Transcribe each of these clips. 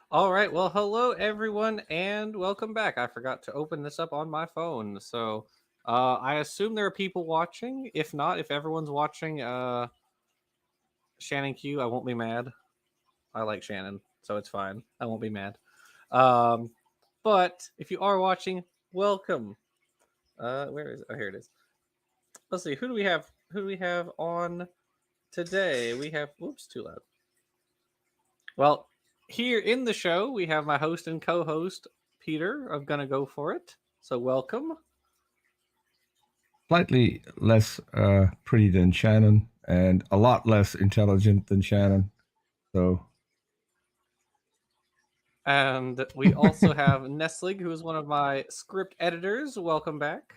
All right. Well, hello everyone, and welcome back. I forgot to open this up on my phone, so I assume there are people watching. If not, if everyone's watching, Shannon Q, I won't be mad. I like Shannon, so it's fine. I won't be mad. But if you are watching, welcome. Where is it? Oh, here it is. Let's see. Who do we have? Who do we have on today? We have. Whoops, too loud. Well, here in the show, we have my host and co-host Peter of Gonna Go For It. So welcome. Slightly less pretty than Shannon, and a lot less intelligent than Shannon. So, And we also have Nestlig, who is one of my script editors. Welcome back.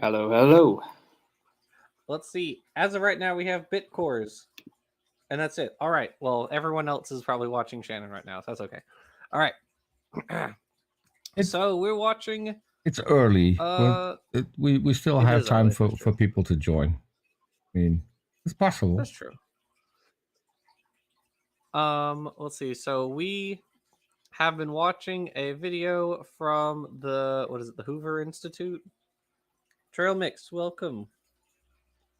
Hello, hello. Let's see. As of right now, we have Bitcores. And that's it. All right. Well, everyone else is probably watching Shannon right now, so that's okay. All right. So we're watching. It's early. We still have time for people to join. I mean, it's possible. That's true. Let's see. So we have been watching a video from the Hoover Institute. Trail Mix, welcome.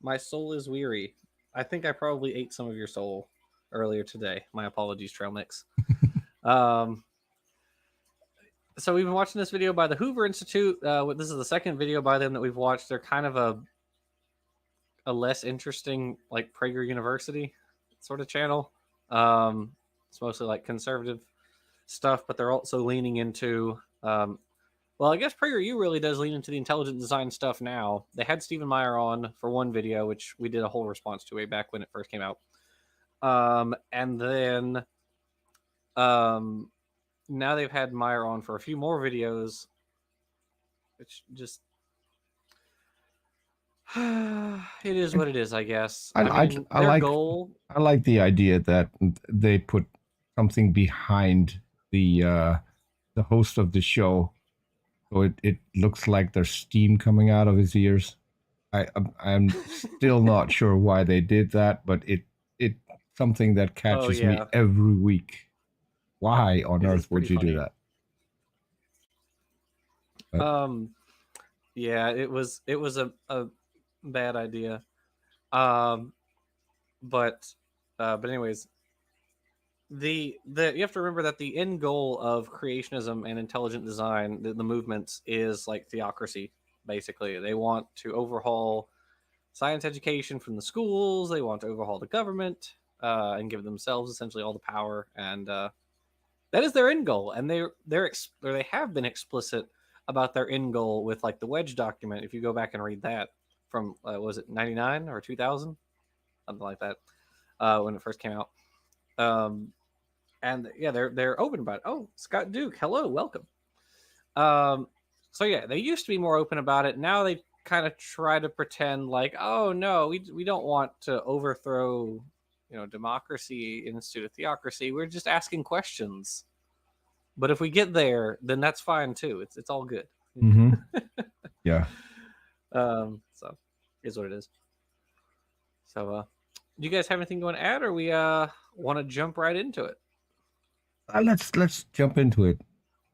My soul is weary. I think I probably ate some of your soul earlier today. My apologies, Trail Mix. So we've been watching this video by the Hoover Institute. This is the second video by them that we've watched. They're kind of a less interesting, like, Prager University sort of channel. It's mostly like conservative stuff, but they're also leaning into well, I guess PragerU really does lean into the intelligent design stuff now. They had Stephen Meyer on for one video, which we did a whole response to way back when it first came out. And then now they've had Meyer on for a few more videos, which just it is what it is, I guess. I like the idea that they put something behind the host of the show, so it looks like there's steam coming out of his ears. I'm still not sure why they did that, but it's something that catches me every week. Why on earth would you do that? But, yeah, it was a bad idea. But anyways, the you have to remember that the end goal of creationism and intelligent design, the movements, is like theocracy. Basically, they want to overhaul science education from the schools. They want to overhaul the government and give themselves essentially all the power, and that is their end goal. And they have been explicit about their end goal with, like, the Wedge document. If you go back and read that from was it 99 or 2000, something like that, when it first came out. And yeah, they're open about it. Oh, Scott Duke, hello, welcome. So yeah, they used to be more open about it. Now they kind of try to pretend like, oh no, we don't want to overthrow, democracy instead of theocracy. We're just asking questions. But if we get there, then that's fine too. It's all good. Mm-hmm. Yeah. So is what it is. So do you guys have anything you want to add, or we want to jump right into it? Let's jump into it.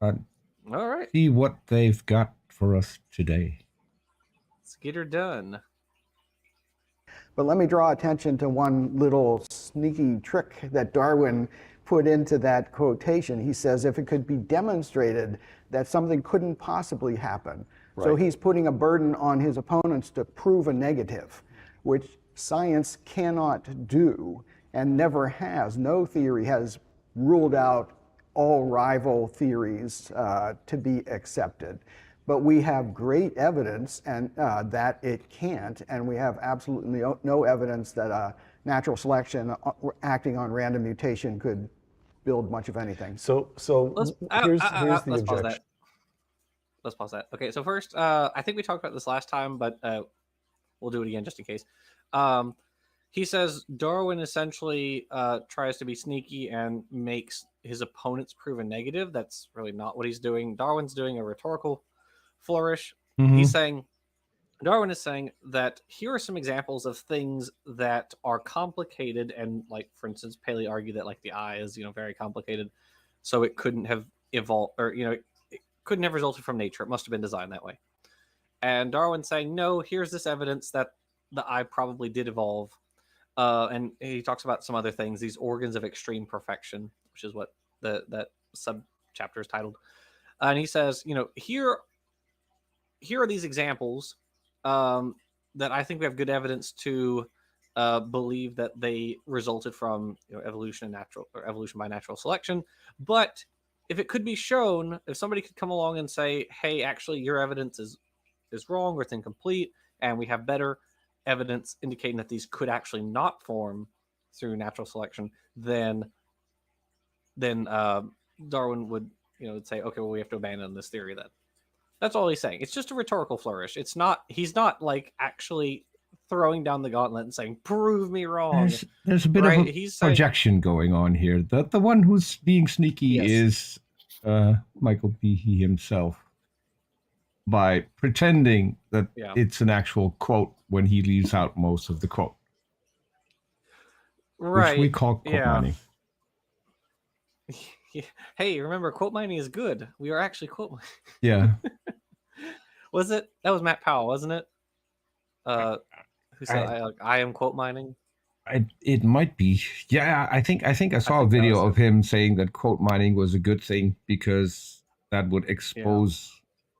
All right. See what they've got for us today. Let's get her done. But let me draw attention to one little sneaky trick that Darwin put into that quotation. He says, if it could be demonstrated that something couldn't possibly happen. Right. So he's putting a burden on his opponents to prove a negative, which science cannot do and never has. No theory has ruled out all rival theories to be accepted. But we have great evidence and that it can't, and we have absolutely no evidence that natural selection acting on random mutation could build much of anything. So here's the objection. Let's pause that. Okay, so first, I think we talked about this last time, but we'll do it again just in case. He says Darwin essentially tries to be sneaky and makes his opponents prove a negative. That's really not what he's doing. Darwin's doing a rhetorical flourish. Mm-hmm. He's saying Darwin is saying that here are some examples of things that are complicated, and like, for instance, Paley argued that like the eye is, very complicated, so it couldn't have evolved, or it couldn't have resulted from nature. It must have been designed that way. And Darwin's saying, no, here's this evidence that the eye probably did evolve. And he talks about some other things, these organs of extreme perfection, which is what that sub chapter is titled. And he says, here are these examples that I think we have good evidence to believe that they resulted from evolution by natural selection. But if it could be shown, if somebody could come along and say, hey, actually your evidence is wrong or it's incomplete, and we have better evidence indicating that these could actually not form through natural selection, then Darwin would say, okay, well, we have to abandon this theory then. That's all he's saying. It's just a rhetorical flourish. He's not like actually throwing down the gauntlet and saying, prove me wrong. There's a bit of a projection going on here. The one who's being sneaky is Michael Behe himself, by pretending that it's an actual quote when he leaves out most of the quote. Which we call quote mining. Hey, remember, quote mining is good. We are actually quote mining. Yeah. Was it? That was Matt Powell, wasn't it? Who said I am quote mining? It might be. Yeah, I think I saw a video of him saying that quote mining was a good thing because that would expose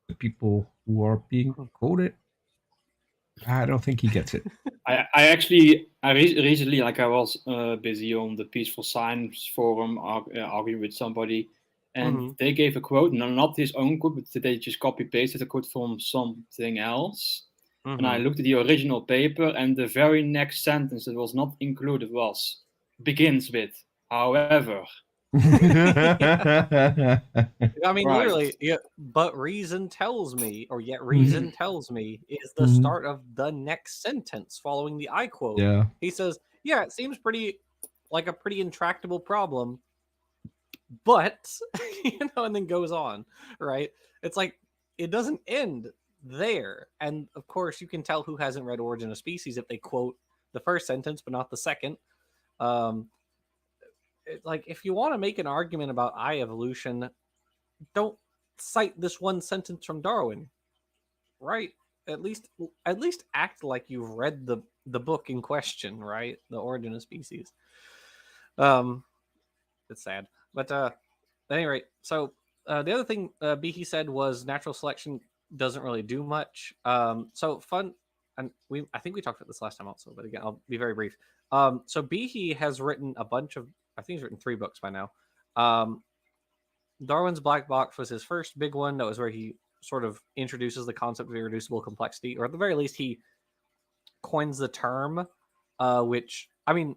the people who are being quoted. I don't think he gets it. I recently, I was busy on the Peaceful Science forum arguing with somebody, and they gave a quote, not his own quote, but they just copy pasted a quote from something else. And I looked at the original paper, and the very next sentence that was not included begins with, however. I mean, literally, but reason tells me, or yet reason tells me, is the start of the next sentence following the I quote. Yeah. He says, it seems like a pretty intractable problem, but, and then goes on, right? It's like, it doesn't end there. And of course, you can tell who hasn't read Origin of Species if they quote the first sentence, but not the second. Like, if you want to make an argument about eye evolution, don't cite this one sentence from Darwin, right? At least act like you've read the book in question, right? The Origin of Species. It's sad, but at any rate, so the other thing Behe said was natural selection doesn't really do much. So fun, and I think we talked about this last time also, but again, I'll be very brief. So Behe has written a bunch of, I think he's written 3 books by now. Darwin's Black Box was his first big one. That was where he sort of introduces the concept of irreducible complexity, or at the very least, he coins the term, which, I mean,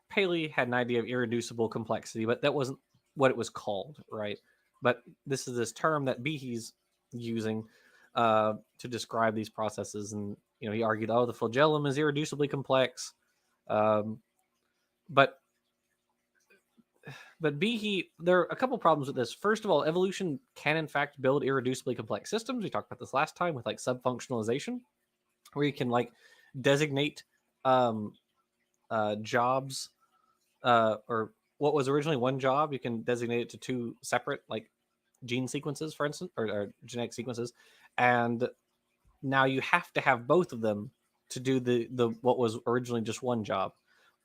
Paley had an idea of irreducible complexity, but that wasn't what it was called, right? But this is this term that Behe's using to describe these processes. And, he argued, the flagellum is irreducibly complex. But Behe, there are a couple problems with this. First of all, evolution can in fact build irreducibly complex systems. We talked about this last time with like subfunctionalization, where you can like designate jobs, or what was originally one job, you can designate it to 2 separate like gene sequences, for instance, or genetic sequences, and now you have to have both of them to do the what was originally just one job.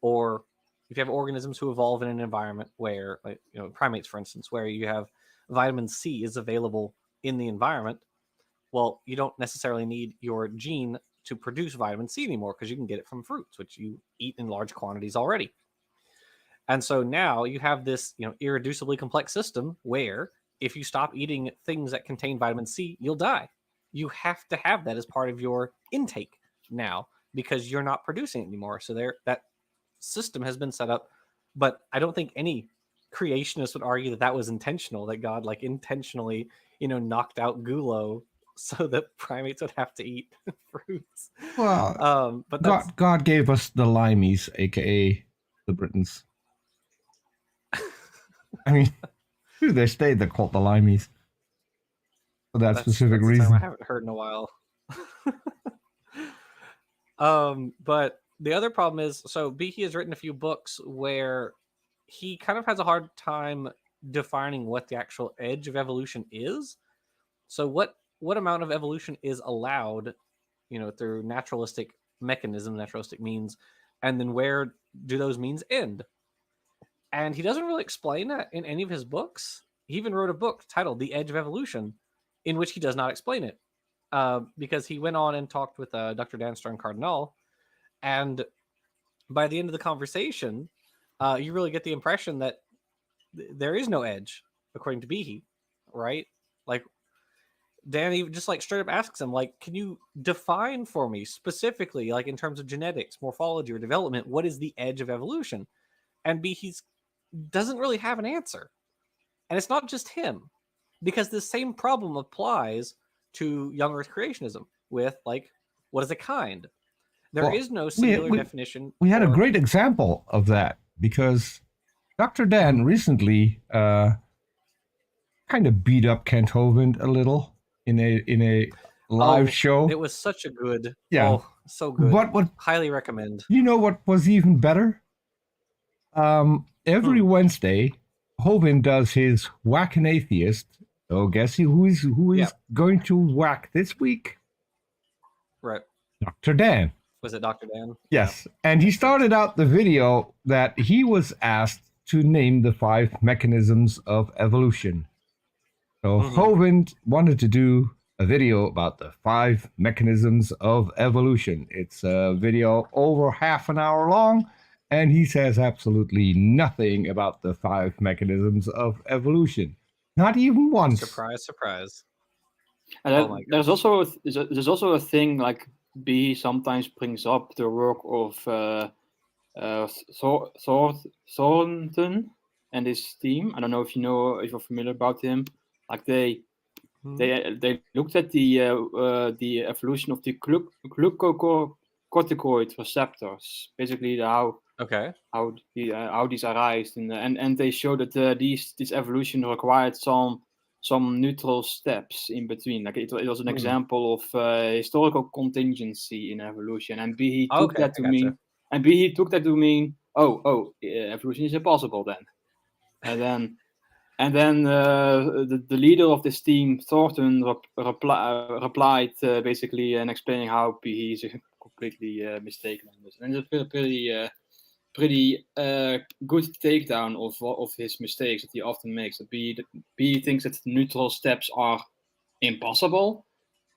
Or if you have organisms who evolve in an environment where, like, primates, for instance, where you have vitamin C is available in the environment, well, you don't necessarily need your gene to produce vitamin C anymore because you can get it from fruits, which you eat in large quantities already. And so now you have this, irreducibly complex system where if you stop eating things that contain vitamin C, you'll die. You have to have that as part of your intake now because you're not producing it anymore. So that system has been set up, but I don't think any creationist would argue that was intentional, that God like intentionally, knocked out gulo so that primates would have to eat fruits. Well, but God gave us the limeys, aka the Britons. I mean, they stayed, they're called the limeys for that specific reason. I haven't heard in a while. But the other problem is, so Behe has written a few books where he kind of has a hard time defining what the actual edge of evolution is. So what amount of evolution is allowed, through naturalistic mechanism, naturalistic means, and then where do those means end? And he doesn't really explain that in any of his books. He even wrote a book titled The Edge of Evolution, in which he does not explain it. Because he went on and talked with Dr. Dan Stern-Cardinal, and by the end of the conversation, you really get the impression that there is no edge, according to Behe, right? Like, Dan even just like straight up asks him, like, can you define for me specifically, like in terms of genetics, morphology, or development, what is the edge of evolution? And Behe doesn't really have an answer. And it's not just him, because the same problem applies to young Earth creationism with, like, what is a kind? There is no singular definition. We had a great example of that, because Dr. Dan recently kind of beat up Kent Hovind a little in a live show. It was such a good, so good. What highly recommend. You know what was even better? Every Wednesday, Hovind does his Whack an Atheist. So guess who is going to whack this week? Right. Dr. Dan. Was it Dr. Dan? Yes. Yeah. And he started out the video that he was asked to name the 5 mechanisms of evolution. So Hovind wanted to do a video about the 5 mechanisms of evolution. It's a video over half an hour long, and he says absolutely nothing about the 5 mechanisms of evolution. Not even once. Surprise, surprise. And there's also a thing, like, Behe sometimes brings up the work of Thornton and his team. I don't know if you're familiar about him. Like they looked at the evolution of the glucocorticoid receptors, basically how these arise, and they showed that this evolution required some neutral steps in between. Like it was an example of historical contingency in evolution, and Behe took that to mean. And Behe took that to mean, evolution is impossible then. And then the leader of this team, Thornton, replied basically and explaining how Behe is completely mistaken on this. And it's a pretty good takedown of his mistakes that he often makes. That Behe thinks that neutral steps are impossible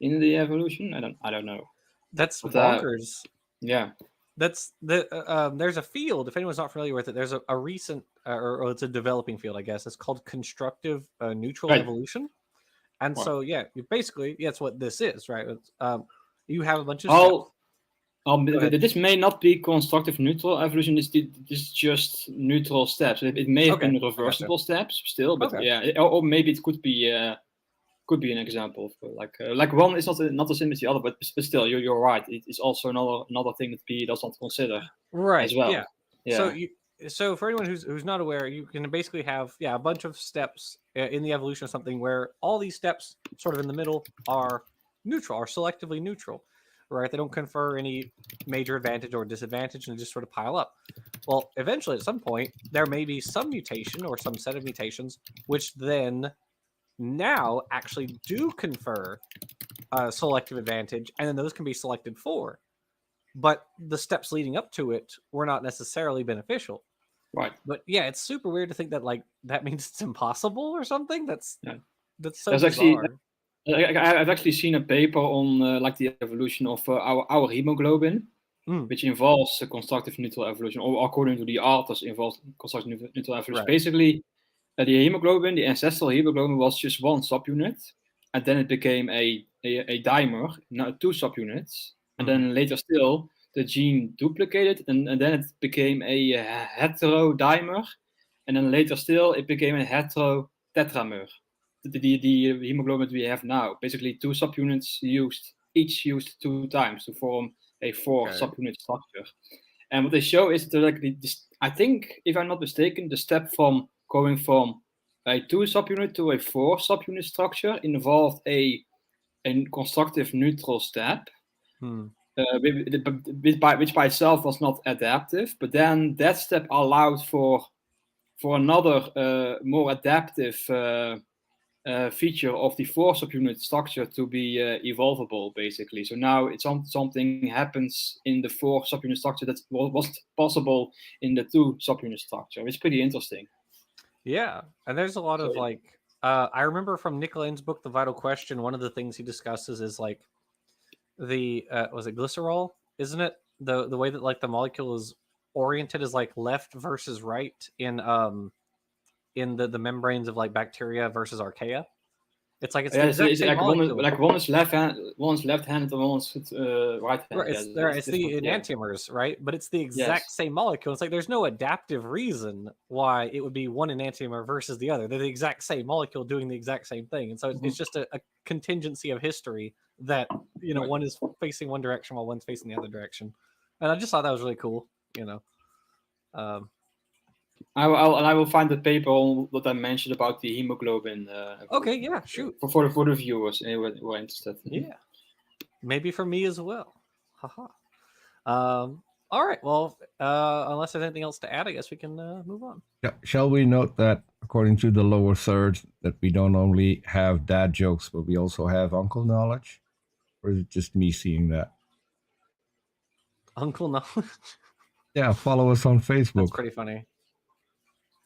in the evolution. I don't know. That's bonkers. Yeah. That's there's a field, if anyone's not familiar with it, there's a recent or it's a developing field, I guess. It's called constructive neutral evolution. And so basically that's what this is, right? You have a bunch of steps. This may not be constructive neutral evolution. This is just neutral steps. It may have been reversible steps still, but or maybe it could be an example of like one is not the same as the other, but still you're right. It's also another thing that Behe does not consider as well. Yeah. So for anyone who's not aware, you can basically have a bunch of steps in the evolution of something where all these steps sort of in the middle are neutral, are selectively neutral. Right, they don't confer any major advantage or disadvantage, and just sort of pile up. Well, eventually, at some point, there may be some mutation or some set of mutations, which then now actually do confer selective advantage, and then those can be selected for. But the steps leading up to it were not necessarily beneficial. Right. But it's super weird to think that that means it's impossible or something. That's so bizarre. Actually, I've actually seen a paper on the evolution of our hemoglobin, which involves a constructive neutral evolution, or according to the authors, involves constructive neutral evolution. Right. Basically, the hemoglobin, the ancestral hemoglobin, was just one subunit, and then it became a dimer, now 2 subunits, and then later still the gene duplicated, and then it became a heterodimer, and then later still it became a heterotetramer. The hemoglobin we have now, basically 2 subunits each used 2 times to form a 4 subunit structure. And what they show is that I think, if I'm not mistaken, the step from going from a 2 subunit to a 4 subunit structure involved a a constructive neutral step, which by itself was not adaptive, but then that step allowed for another more adaptive feature of the 4 subunit structure to be evolvable, basically. So now it's something happens in the 4 subunit structure that wasn't possible in the 2 subunit structure. It's pretty interesting. Yeah, and there's a lot of like, I remember from Nick Lane's book, The Vital Question, one of the things he discusses is like the, was it glycerol? Isn't it? The way that like the molecule is oriented is like left versus right in the membranes of like bacteria versus archaea. It's like it's the exact same like molecule. one is left-handed, and one is right-handed. Right, it's the enantiomers, right? But it's the exact same molecule. It's like there's no adaptive reason why it would be one enantiomer versus the other. They're the exact same molecule doing the exact same thing, and so it's just a contingency of history that one is facing one direction while one's facing the other direction. And I just thought that was really cool. I will find the paper that I mentioned about the hemoglobin. Okay, yeah, shoot. For the viewers who are interested. Yeah, maybe for me as well. Haha. All right. Well, unless there's anything else to add, I guess we can move on. Yeah. Shall we note that according to the lower third, that we don't only have dad jokes, but we also have uncle knowledge? Or is it just me seeing that? Uncle knowledge? Yeah, follow us on Facebook. That's pretty funny.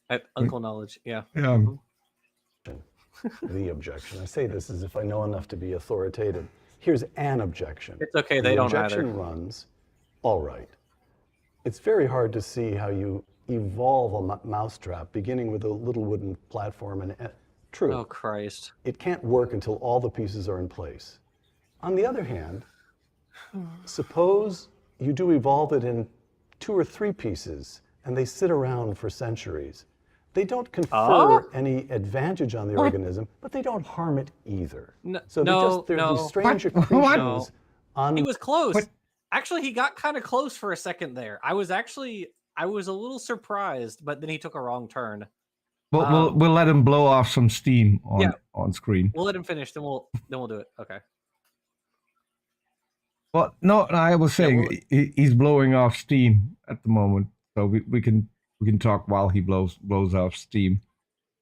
At Uncle Knowledge, yeah. Yeah. The objection. I say this as if I know enough to be authoritative. Here's an objection. It's okay, they don't either. The objection runs, all right. It's very hard to see how you evolve a mousetrap beginning with a little wooden platform and true. Oh, Christ. It can't work until all the pieces are in place. On the other hand, suppose you do evolve it in 2 or 3 pieces and they sit around for centuries. They don't confer any advantage on the organism, but they don't harm it either. So they're these strange accretions. He was close. Actually, he got kind of close for a second there. I was a little surprised, but then he took a wrong turn. We'll let him blow off some steam on screen. We'll let him finish, then we'll do it. Okay. Well, no, I was saying he's blowing off steam at the moment, so we can talk while he blows off steam.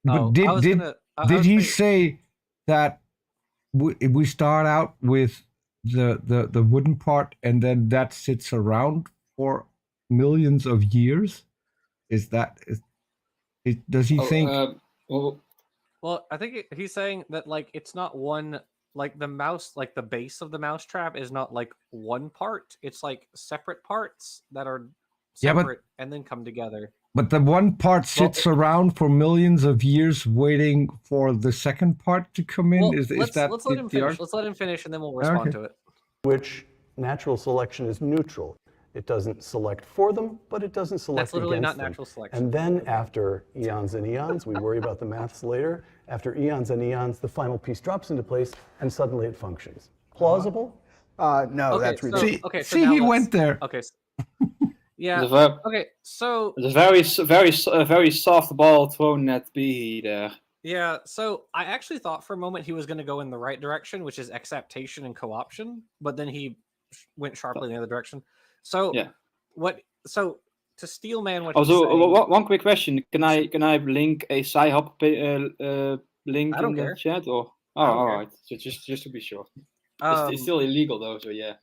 But did he say that we start out with the wooden part and then that sits around for millions of years? Does he think? Well, I think he's saying that like it's not one. Like the mouse, like the base of the mousetrap is not like one part. It's like separate parts that are separate and then come together. But the one part sits around for millions of years waiting for the second part to come in? Well, let's let him finish. Let's let him finish and then we'll respond to it. Which natural selection is neutral. It doesn't select for them, but it doesn't select That's literally against not them. Natural selection. And then after eons and eons, we worry about the maths later. After eons and eons, the final piece drops into place, and suddenly it functions. Plausible? No, that's ridiculous. See, he went there. Okay. Yeah. Okay. So it's a very soft ball thrown at Behe there. Yeah. So I actually thought for a moment he was going to go in the right direction, which is exaptation and co-option, but then he went sharply in the other direction. So So to Steelman, what? One quick question: Can I link a Sci-Hub link in the chat? Or all right, so just to be sure. It's still illegal though, so yeah.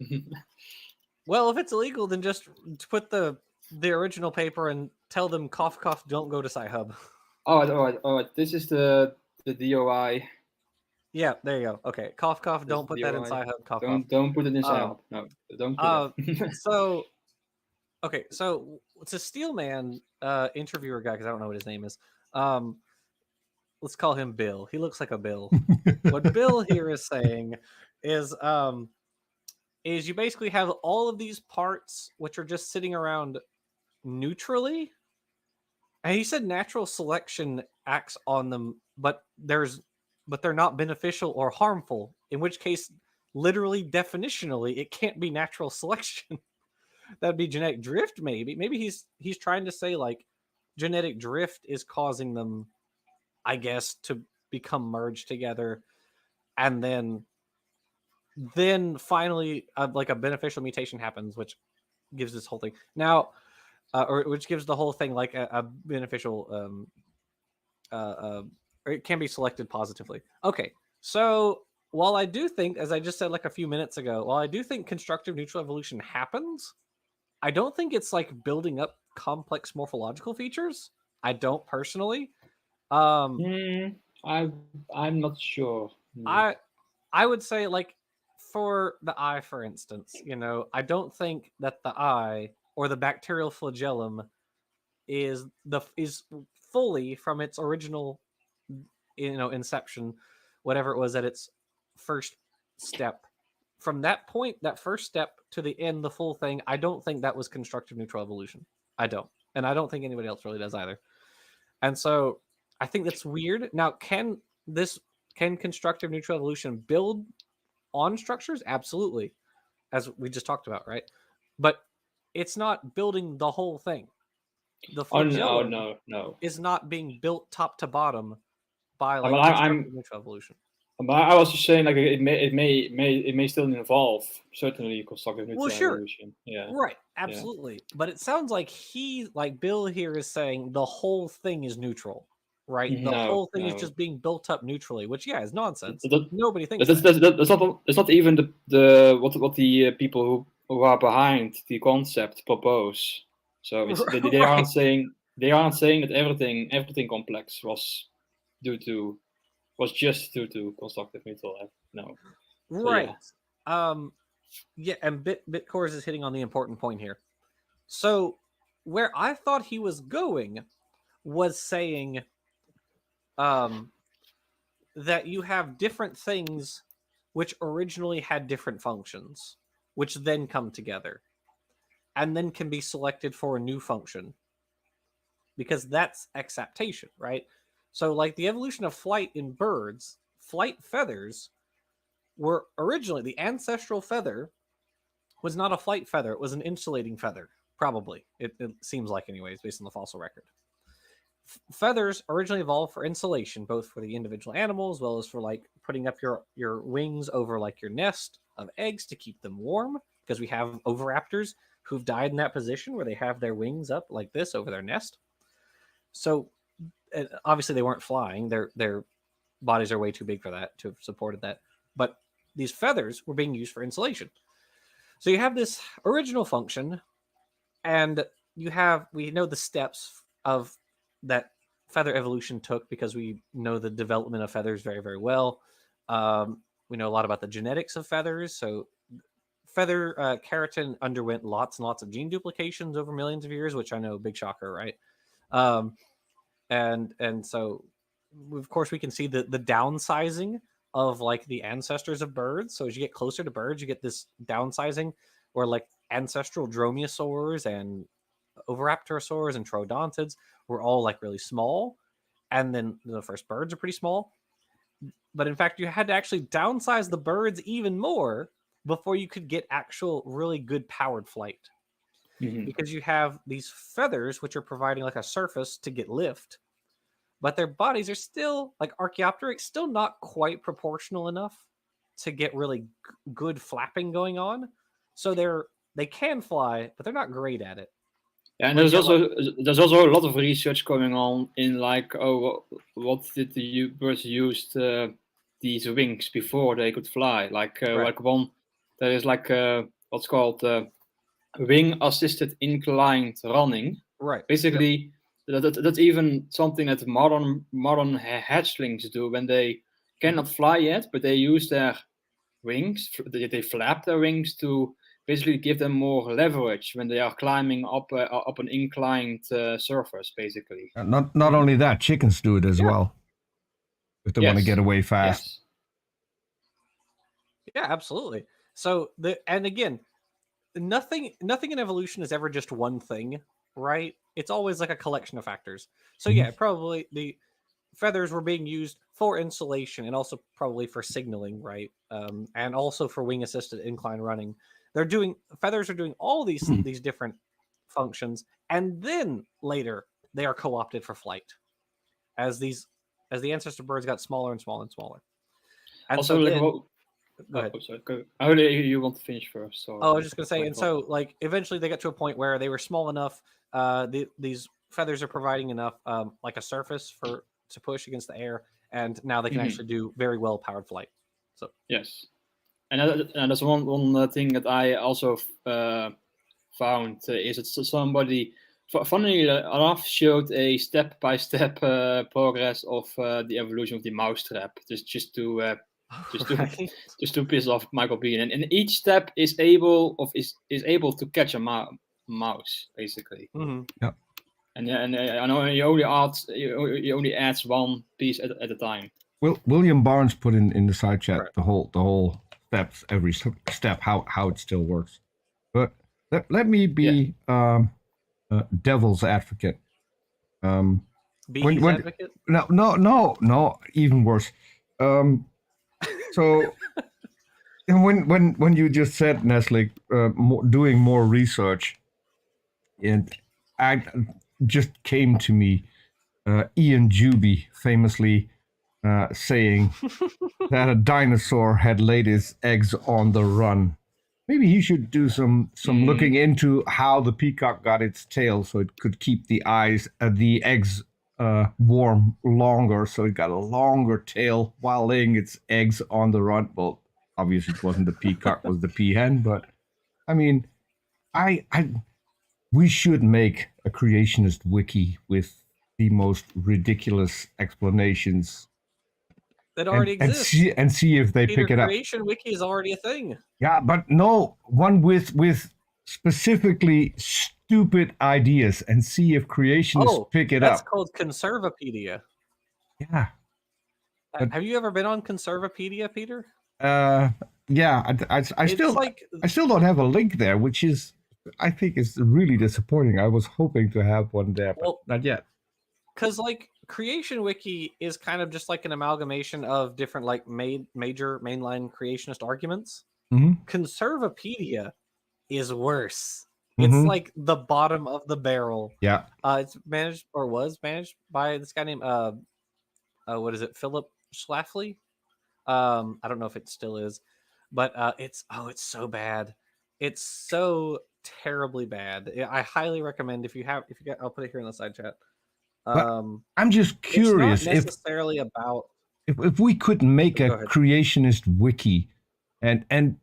Well, if it's illegal, then just put the original paper and tell them cough cough don't go to Sci-Hub. All right. This is the DOI. Yeah, there you go. Okay, cough cough. Don't put that in Sci-Hub. Cough cough. Don't put it in Sci-Hub. No, don't put it. So, okay, so it's a Steelman interviewer guy because I don't know what his name is. Let's call him Bill. He looks like a Bill. What Bill here is saying is you basically have all of these parts which are just sitting around neutrally. And he said natural selection acts on them, but they're not beneficial or harmful, in which case, literally, definitionally, it can't be natural selection. That'd be genetic drift, maybe. Maybe he's trying to say, like, genetic drift is causing them, I guess, to become merged together. And then then finally, like a beneficial mutation happens, which gives this whole thing now, or which gives the whole thing like a beneficial, or it can be selected positively. Okay, so while I do think, as I just said like a few minutes ago, while I do think constructive neutral evolution happens, I don't think it's like building up complex morphological features. I don't personally. I'm not sure. I would say, like, for the eye, for instance, I don't think that the eye or the bacterial flagellum is fully from its original, inception, whatever it was at its first step. From that point, that first step to the end, the full thing, I don't think that was constructive neutral evolution. I don't. And I don't think anybody else really does either. And so I think that's weird. Now, can constructive neutral evolution build on structures? Absolutely, as we just talked about, right? But it's not building the whole thing. The flagellum no. is not being built top to bottom by like constructive neutral evolution. But I was just saying, like, it may still involve certainly constructive neutral evolution. Yeah. Right. Absolutely. Yeah. But it sounds like Bill here is saying the whole thing is neutral. Right, the whole thing is just being built up neutrally, which is nonsense. Nobody thinks that's not even what the people who are behind the concept propose. So they aren't saying that everything complex was just due to constructive neutral. No, right. So, and Bitcourse is hitting on the important point here. So where I thought he was going was saying that you have different things which originally had different functions, which then come together and then can be selected for a new function, because that's exaptation, right? So like the evolution of flight in birds, flight feathers were originally, the ancestral feather was not a flight feather, it was an insulating feather, probably. It seems like, anyways, based on the fossil record. Feathers originally evolved for insulation, both for the individual animal as well as for like putting up your wings over like your nest of eggs to keep them warm, because we have oviraptors who've died in that position where they have their wings up like this over their nest. So obviously they weren't flying, their bodies are way too big for that to have supported that, but these feathers were being used for insulation. So you have this original function, and we know the steps of that feather evolution took, because we know the development of feathers very, very well. We know a lot about the genetics of feathers. So feather keratin underwent lots and lots of gene duplications over millions of years, which I know, big shocker, right? And so of course we can see the downsizing of like the ancestors of birds. So as you get closer to birds, you get this downsizing where like ancestral dromaeosaurs and oviraptorosaurs and troodontids were all like really small, and then the first birds are pretty small. But in fact, you had to actually downsize the birds even more before you could get actual really good powered flight, because you have these feathers which are providing like a surface to get lift, but their bodies are still, like Archaeopteryx, still not quite proportional enough to get really good flapping going on. So they can fly, but they're not great at it. Yeah, and there's also a lot of research going on in like, what did the birds use these wings before they could fly? Like one, there is like what's called wing-assisted inclined running. Right. Basically, that's even something that modern hatchlings do when they cannot fly yet, but they use their wings. They flap their wings to basically give them more leverage when they are climbing up an inclined surface, basically. Not only that, chickens do it as well, if they want to get away fast. Yeah, absolutely. So and again, nothing in evolution is ever just one thing, right? It's always like a collection of factors. So yeah, probably the feathers were being used for insulation and also probably for signaling, right? And also for wing assisted incline running. Feathers are doing all these different functions, and then later they are co-opted for flight as the ancestor birds got smaller and smaller and smaller. And also, so Go ahead. Oh, sorry. Go. You want to finish first? So I was just gonna say, and so like eventually they got to a point where they were small enough. These feathers are providing enough, like a surface to push against the air, and now they can actually do very well powered flight. So yes, and that's one thing that I also found is that somebody, funnily enough, showed a step-by-step progress of the evolution of the mousetrap, just to piss off Michael Behe, and each step is able to catch a mouse basically. Yeah. And I know he only adds one piece at a time. William Barnes put in the side chat the whole steps, every step, how it still works. But let me be devil's advocate. Behe's advocate? No, even worse. So when you just said, Nestle, doing more research, and I just came to me, Ian Juby famously saying that a dinosaur had laid its eggs on the run. Maybe he should do some looking into how the peacock got its tail, so it could keep the eggs warm longer, so it got a longer tail while laying its eggs on the run. Well, obviously it wasn't the peacock, it was the peahen, but I mean, we should make a creationist wiki with the most ridiculous explanations that already exists, and see if they pick it up. Creation wiki is already a thing. Yeah, but no, one with specifically stupid ideas, and see if creationists pick it up. That's called Conservapedia. Yeah. Have you ever been on Conservapedia, Peter? Yeah, I still don't have a link there, which is, I think, is really disappointing. I was hoping to have one there, but not yet. Because like Creation Wiki is kind of just like an amalgamation of different like major mainline creationist arguments. Conservapedia is worse. It's like the bottom of the barrel. Yeah. It's managed or was managed by this guy named what is it, Philip Schlafly? I don't know if it still is, but it's so bad. It's so terribly bad. I highly recommend if you get, I'll put it here in the side chat. I'm just curious, it's not necessarily about if we could make a creationist wiki and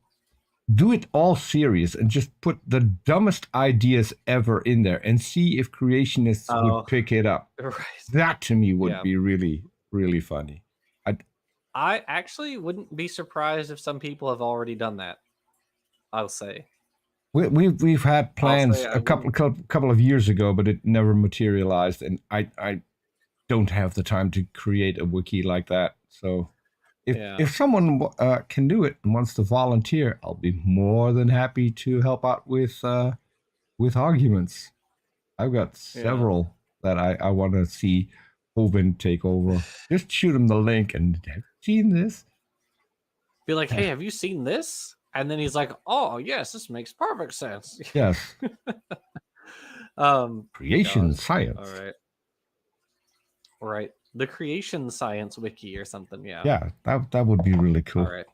do it all serious and just put the dumbest ideas ever in there and see if creationists would pick it up. Right. That to me would be really, really funny. I actually wouldn't be surprised if some people have already done that. I'll say. We've had plans a couple of years ago, but it never materialized, and I don't have the time to create a wiki like that. So if someone can do it and wants to volunteer, I'll be more than happy to help out with arguments. I've got several that I want to see Hovind take over. Just shoot him the link and have you seen this? Be like, hey, have you seen this? And then he's like, "Oh, yes, this makes perfect sense." Yes. Creation science. All right. The creation science wiki or something. Yeah. Yeah, that would be really cool. All right.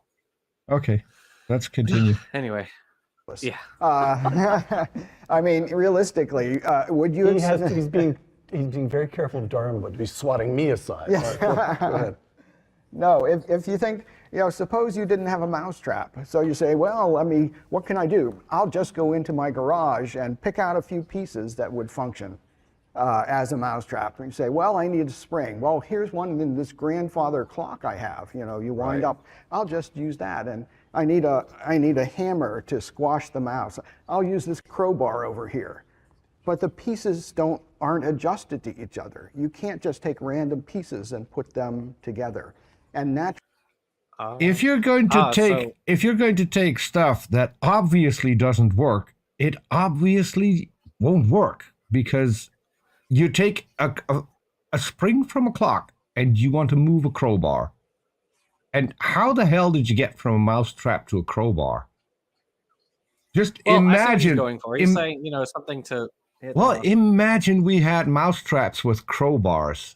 Okay, let's continue. Anyway. Yeah. I mean, realistically, would you? He's being very careful of Darwin, but to be swatting me aside. Yes. Go ahead. No, if you think, suppose you didn't have a mousetrap. So you say, well, what can I do? I'll just go into my garage and pick out a few pieces that would function as a mousetrap. And you say, well, I need a spring. Well, here's one in this grandfather clock I have. You wind up, I'll just use that. And I need a hammer to squash the mouse. I'll use this crowbar over here. But the pieces aren't adjusted to each other. You can't just take random pieces and put them together. And naturally, if you're going to take stuff that obviously doesn't work, it obviously won't work, because you take a spring from a clock and you want to move a crowbar. And how the hell did you get from a mousetrap to a crowbar? Just imagine. He's saying, something to. Imagine we had mousetraps with crowbars.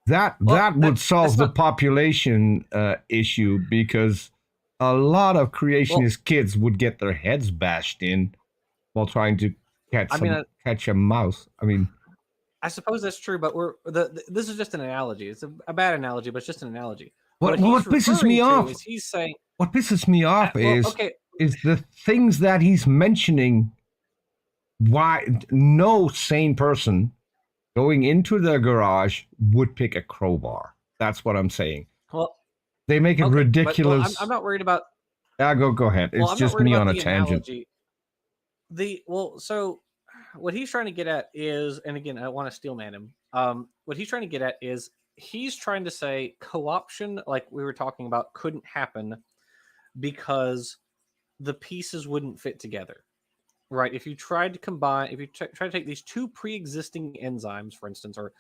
That would solve the population issue, because a lot of creationist kids would get their heads bashed in while trying to catch a mouse. I mean, I suppose that's true, but this is just an analogy. It's a bad analogy, but it's just an analogy. What pisses me off is he's saying. What pisses me off is the things that he's mentioning. Why no sane person going into their garage would pick a crowbar? That's what I'm saying. Well, they make it ridiculous. But, I'm not worried about. Yeah, go ahead. It's just me on a tangent. So what he's trying to get at is, and again, I don't want to steelman him. What he's trying to get at is he's trying to say co-option, like we were talking about, couldn't happen because the pieces wouldn't fit together, right? If you tried to combine, if you try to take these two pre-existing enzymes, for instance, or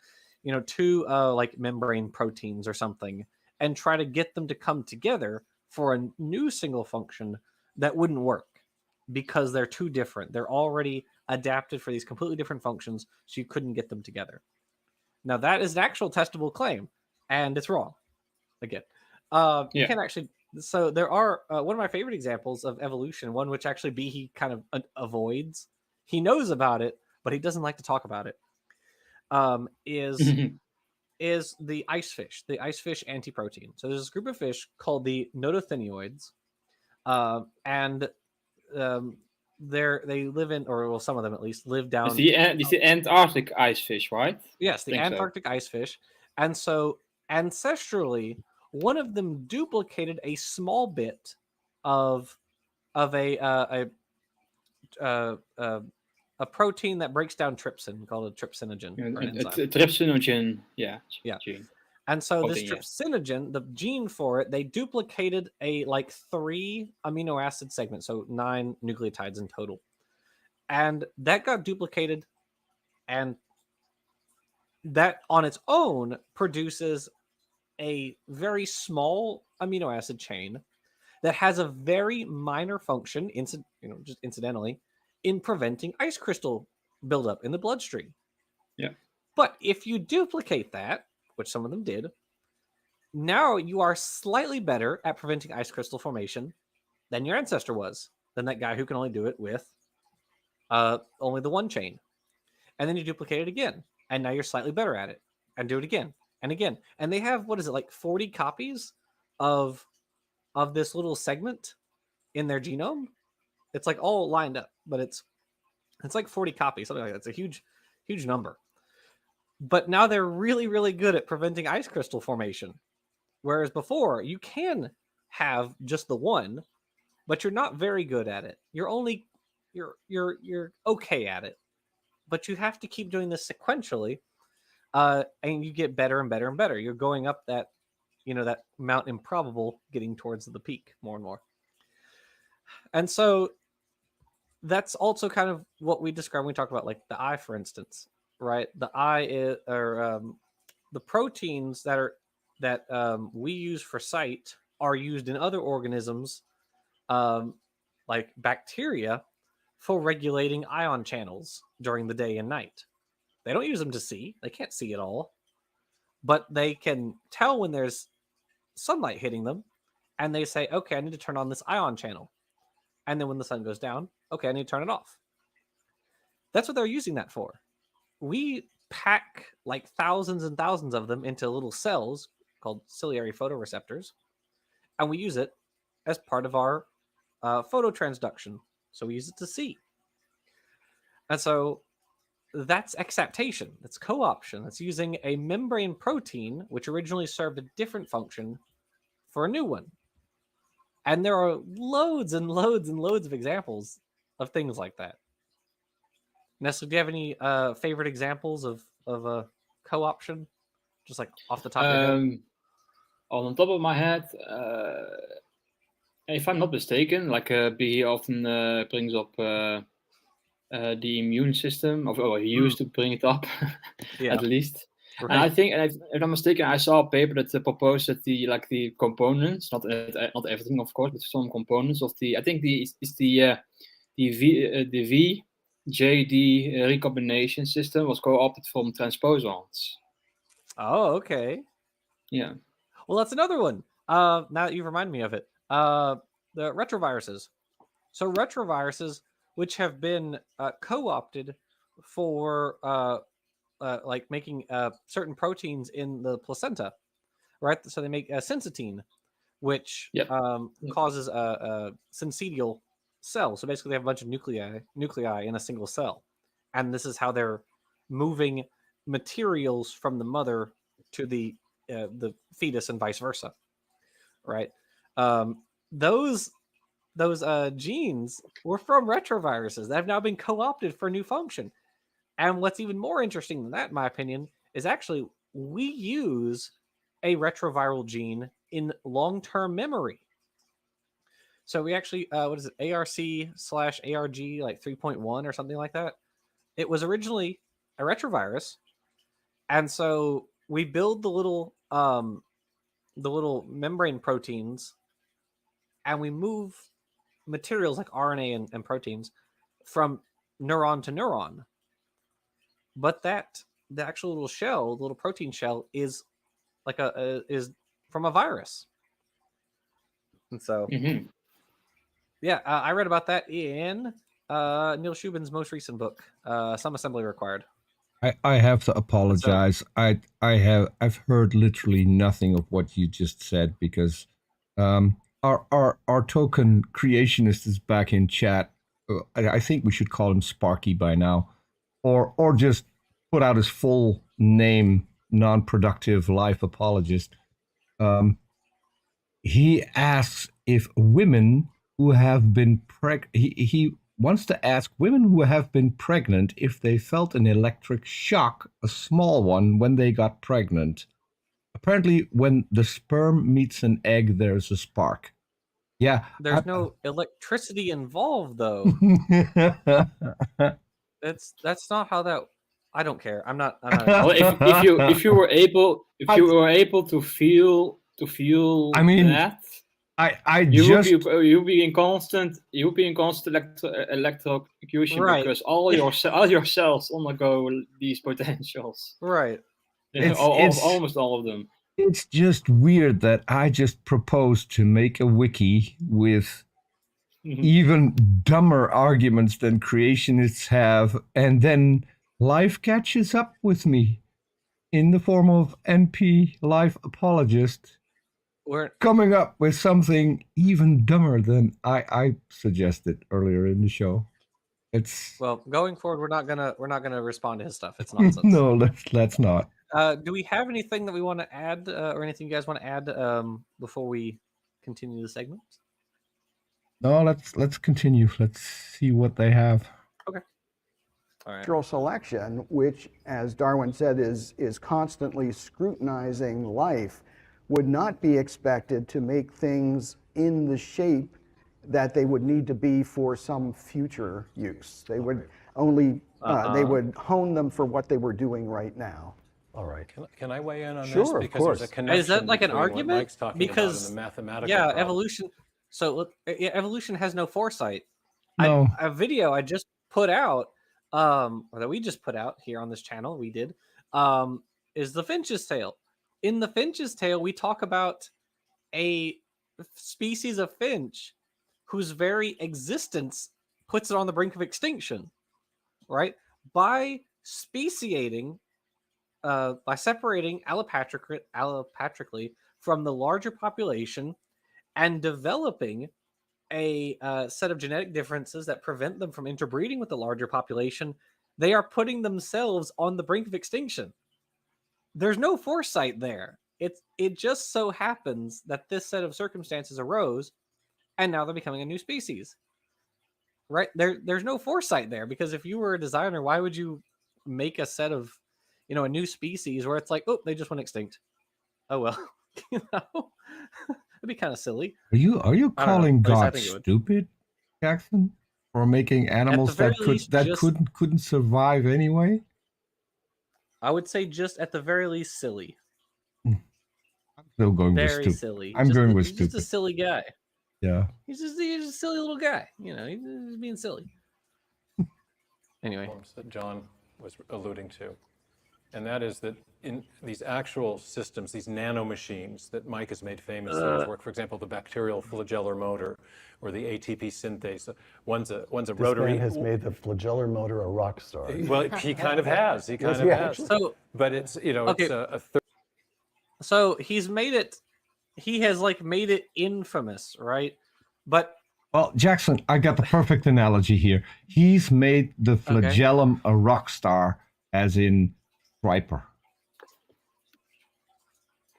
two like membrane proteins or something, and try to get them to come together for a new single function, that wouldn't work because they're too different. They're already adapted for these completely different functions, so you couldn't get them together. Now that is an actual testable claim, and it's wrong. Again, you can't actually. So there are one of my favorite examples of evolution, one which actually Behe kind of avoids. He knows about it, but he doesn't like to talk about it. Is the ice fish antiprotein. So there's this group of fish called the notothenioids, and they live in, or well, some of them at least live down. It's the Antarctic ice fish, right? Yes, the Antarctic ice fish. And so ancestrally, one of them duplicated a small bit of a protein that breaks down trypsin, called a trypsinogen. A trypsinogen, gene. And so this trypsinogen, the gene for it, they duplicated a 3 amino acid segments, so 9 nucleotides in total. And that got duplicated, and that on its own produces a very small amino acid chain that has a very minor function, just incidentally, in preventing ice crystal buildup in the bloodstream. Yeah. But if you duplicate that, which some of them did, now you are slightly better at preventing ice crystal formation than your ancestor was, than that guy who can only do it with only the one chain. And then you duplicate it again, and now you're slightly better at it, and do it again and again. And they have, 40 copies of this little segment in their genome. It's all lined up, but it's 40 copies, something like that. It's a huge, huge number. But now they're really, really good at preventing ice crystal formation. Whereas before, you can have just the one, but you're not very good at it. You're okay at it. But you have to keep doing this sequentially, and you get better and better and better. You're going up that Mount Improbable, getting towards the peak more and more. And so that's also kind of what we describe when we talk about the eye, for instance. Right, the eye is, or the proteins that we use for sight are used in other organisms, like bacteria, for regulating ion channels during the day and night. They don't use them to see; they can't see at all, but they can tell when there's sunlight hitting them, and they say, "Okay, I need to turn on this ion channel," and then when the sun goes down, "Okay, I need to turn it off." That's what they're using that for. We pack thousands and thousands of them into little cells called ciliary photoreceptors, and we use it as part of our phototransduction. So we use it to see. And so that's exaptation. That's co-option. That's using a membrane protein, which originally served a different function, for a new one. And there are loads and loads and loads of examples of things like that. Nestle, do you have any favorite examples of a co-option? Just off the top of your head? On top of my head, if I'm not mistaken, Behe often brings up the immune system, or he used to bring it up, at least. Right. And I think, if I'm not mistaken, I saw a paper that proposed that the components, not everything, of course, but some components of the VJD recombination system was co-opted from transposons. Oh, okay. Yeah. Well, that's another one. Now that you've reminded me of it. the retroviruses. So retroviruses, which have been co-opted for like making certain proteins in the placenta, right? So they make syncytine, which causes a syncytial cell. So basically, they have a bunch of nuclei in a single cell, and this is how they're moving materials from the mother to the fetus and vice versa, right? Those genes were from retroviruses that have now been co-opted for new function. And what's even more interesting than that, in my opinion, is actually we use a retroviral gene in long-term memory. So we actually, what is it, ARC/ARG like 3.1 or something like that? It was originally a retrovirus, and so we build the little membrane proteins, and we move materials like RNA and proteins from neuron to neuron. But the actual little shell, the little protein shell, is like is from a virus. And so, yeah, I read about that in Neil Shubin's most recent book, Some Assembly Required. I have to apologize. So, I've heard literally nothing of what you just said because our token creationist is back in chat. I think we should call him Sparky by now, or just put out his full name, non-productive life apologist. He asks if women who have been he wants to ask women who have been pregnant if they felt an electric shock, a small one, when they got pregnant. Apparently, when the sperm meets an egg, there's a spark. Yeah. There's no electricity involved, though. That's not how that. I don't care. I'm not. Well, if you were able to feel I mean, that. You'll be in constant electrocution, right? Because all your cells undergo these potentials, right? Almost all of them. It's just weird that I just proposed to make a wiki with even dumber arguments than creationists have, and then life catches up with me in the form of NP Life Apologist. We're coming up with something even dumber than I suggested earlier in the show. Well, going forward, we're not gonna respond to his stuff. It's nonsense. No, let's not. Do we have anything that we want to add, or anything you guys want to add before we continue the segment? No, let's continue. Let's see what they have. Okay. All right. Natural selection, which, as Darwin said, is constantly scrutinizing life, would not be expected to make things in the shape that they would need to be for some future use. They would only they would hone them for what they were doing right now. All right. Can I weigh in on Sure, this? of Because course. there's a connection. Is that like an between what argument? Mike's talking Because about and the mathematical yeah, problem. evolution. So evolution has no foresight. No. A video I just put out, or that we just put out here on this channel, we did, is the Finch's Tale. In the Finch's Tale, we talk about a species of finch whose very existence puts it on the brink of extinction, right? By speciating, by separating allopatrically from the larger population and developing a set of genetic differences that prevent them from interbreeding with the larger population, they are putting themselves on the brink of extinction. There's no foresight there. It just so happens that this set of circumstances arose, and now they're becoming a new species. Right? There's no foresight there, because if you were a designer, why would you make a set of, a new species where it's like, oh, they just went extinct? Oh well, it'd be kind of silly. Are you calling God stupid, Jackson, for making animals that couldn't survive anyway? I would say just at the very least silly. I'm still going with stupid. Silly. I'm going with he's stupid. Just a silly guy. Yeah. He's just a silly little guy. He's just being silly. Anyway, that John was alluding to. and that is that in these actual systems, these nanomachines that Mike has made famous in his work, for example, the bacterial flagellar motor or the ATP synthase, one's a rotary. This man has made the flagellar motor a rock star. Well, he kind of has. He kind Yes, of he has. actually- So, But it's, you know, okay. it's a third. So he's made it. He has like made it infamous, right? But Well, Jackson, I got the perfect analogy here. He's made the flagellum a rock star, as in Striper.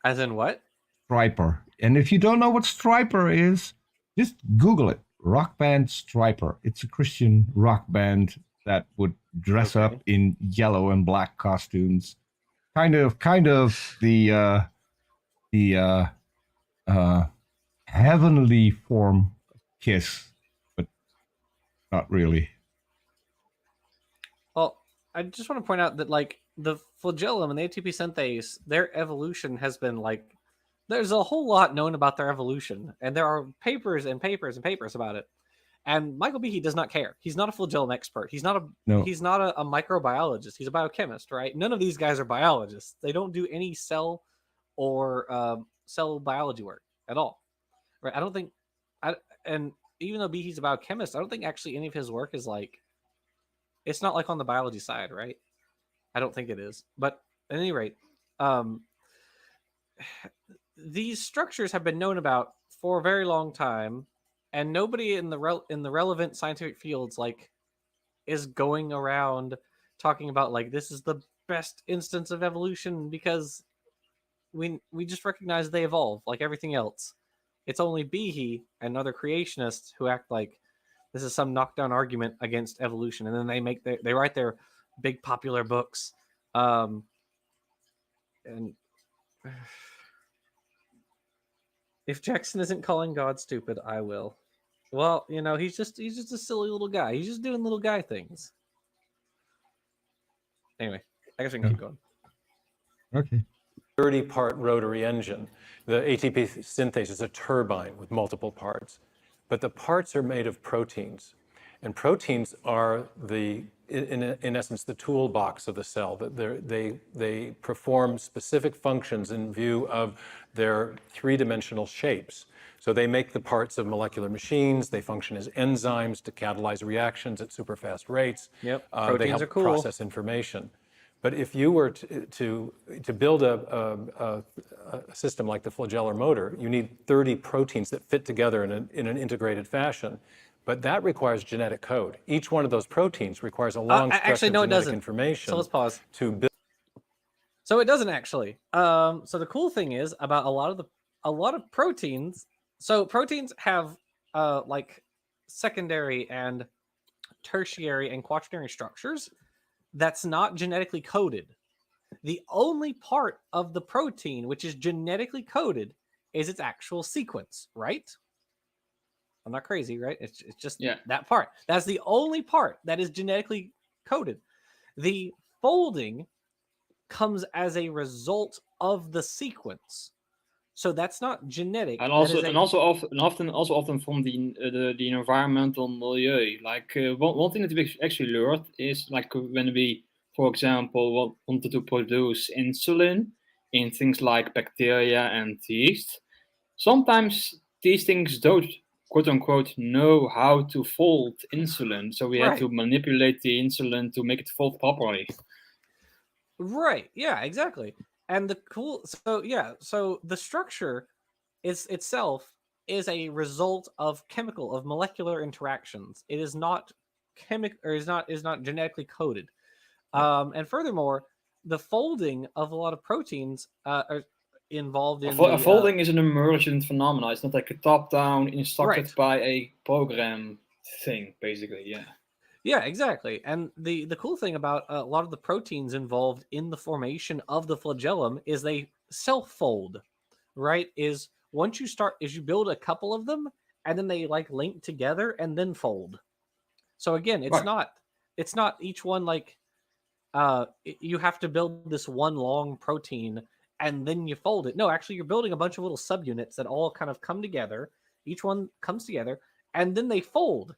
as in what? Striper. And if you don't know what Striper is, just Google it. Rock band Striper. It's a Christian rock band that would dress up in yellow and black costumes. Kind of the heavenly form Kiss, but not really. Well, I just want to point out that like the flagellum and the ATP synthase, their evolution has been like there's a whole lot known about their evolution, and there are papers and papers and papers about it. And Michael Behe does not care. He's not a flagellum expert. He's not a microbiologist. He's a biochemist, right? None of these guys are biologists. They don't do any cell or cell biology work at all, right? I don't think. And even though Behe's a biochemist, I don't think actually any of his work is like. It's not like on the biology side, right? I don't think it is. But at any rate, these structures have been known about for a very long time, and nobody in the relevant scientific fields like is going around talking about like this is the best instance of evolution because we just recognize they evolve like everything else. It's only Behe and other creationists who act like this is some knockdown argument against evolution, and then they write their big popular books, and if Jackson isn't calling God stupid, I will. Well, you know, he's just a silly little guy. He's just doing little guy things. Anyway, I guess we can keep going. Okay. 30-part rotary engine. The ATP synthase is a turbine with multiple parts, but the parts are made of proteins, and proteins are in essence the toolbox of the cell. They perform specific functions in view of their three-dimensional shapes. So they make the parts of molecular machines. They function as enzymes to catalyze reactions at super fast rates. Yep, They proteins help are cool. process information. But if you were to build a system like the flagellar motor, you need 30 proteins that fit together in an integrated fashion. But that requires genetic code. Each one of those proteins requires a long stretch of genetic information. So let's pause. To build. So it doesn't actually. So the cool thing is about a lot of proteins. So proteins have like secondary and tertiary and quaternary structures that's not genetically coded. The only part of the protein which is genetically coded is its actual sequence, right? I'm not crazy, right? It's just that part. That's the only part that is genetically coded. The folding comes as a result of the sequence. So that's not genetic. And often from the environmental milieu. Like one thing that we actually learned is like when we, for example, wanted to produce insulin in things like bacteria and yeast. Sometimes these things don't, quote unquote, know how to fold insulin. So we had to manipulate the insulin to make it fold properly. Right. Yeah, exactly. And so the structure itself is a result of molecular interactions. It is not is not genetically coded. And furthermore, the folding of a lot of proteins are involved in folding is an emergent phenomenon. It's not like a top-down instructed by a program thing, basically. Yeah. Yeah, exactly. And the cool thing about a lot of the proteins involved in the formation of the flagellum is they self-fold, right? Is you build a couple of them and then they like link together and then fold. So again, it's not each one like you have to build this one long protein and then you fold it. No, actually you're building a bunch of little subunits that all kind of come together. Each one comes together and then they fold.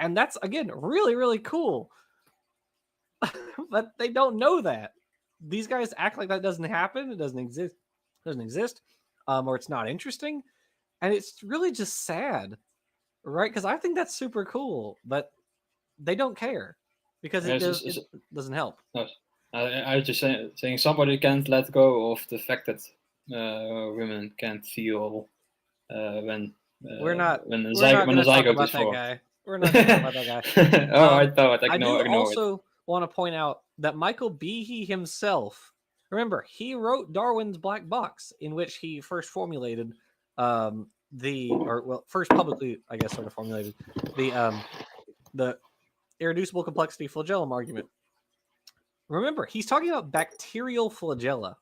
And that's, again, really, really cool. But they don't know that. these guys act like that doesn't happen. It doesn't exist. Or it's not interesting, and it's really just sad, right? Because I think that's super cool, but they don't care because it doesn't help. I was just saying somebody can't let go of the fact that women can't feel when we're not when going to talk about that formed. guy. We're not talking about that guy. I thought I do also want to point out that Michael Behe himself, remember, he wrote Darwin's Black Box, in which he first formulated first publicly, I guess, sort of formulated the irreducible complexity flagellum argument. Remember, he's talking about bacterial flagella.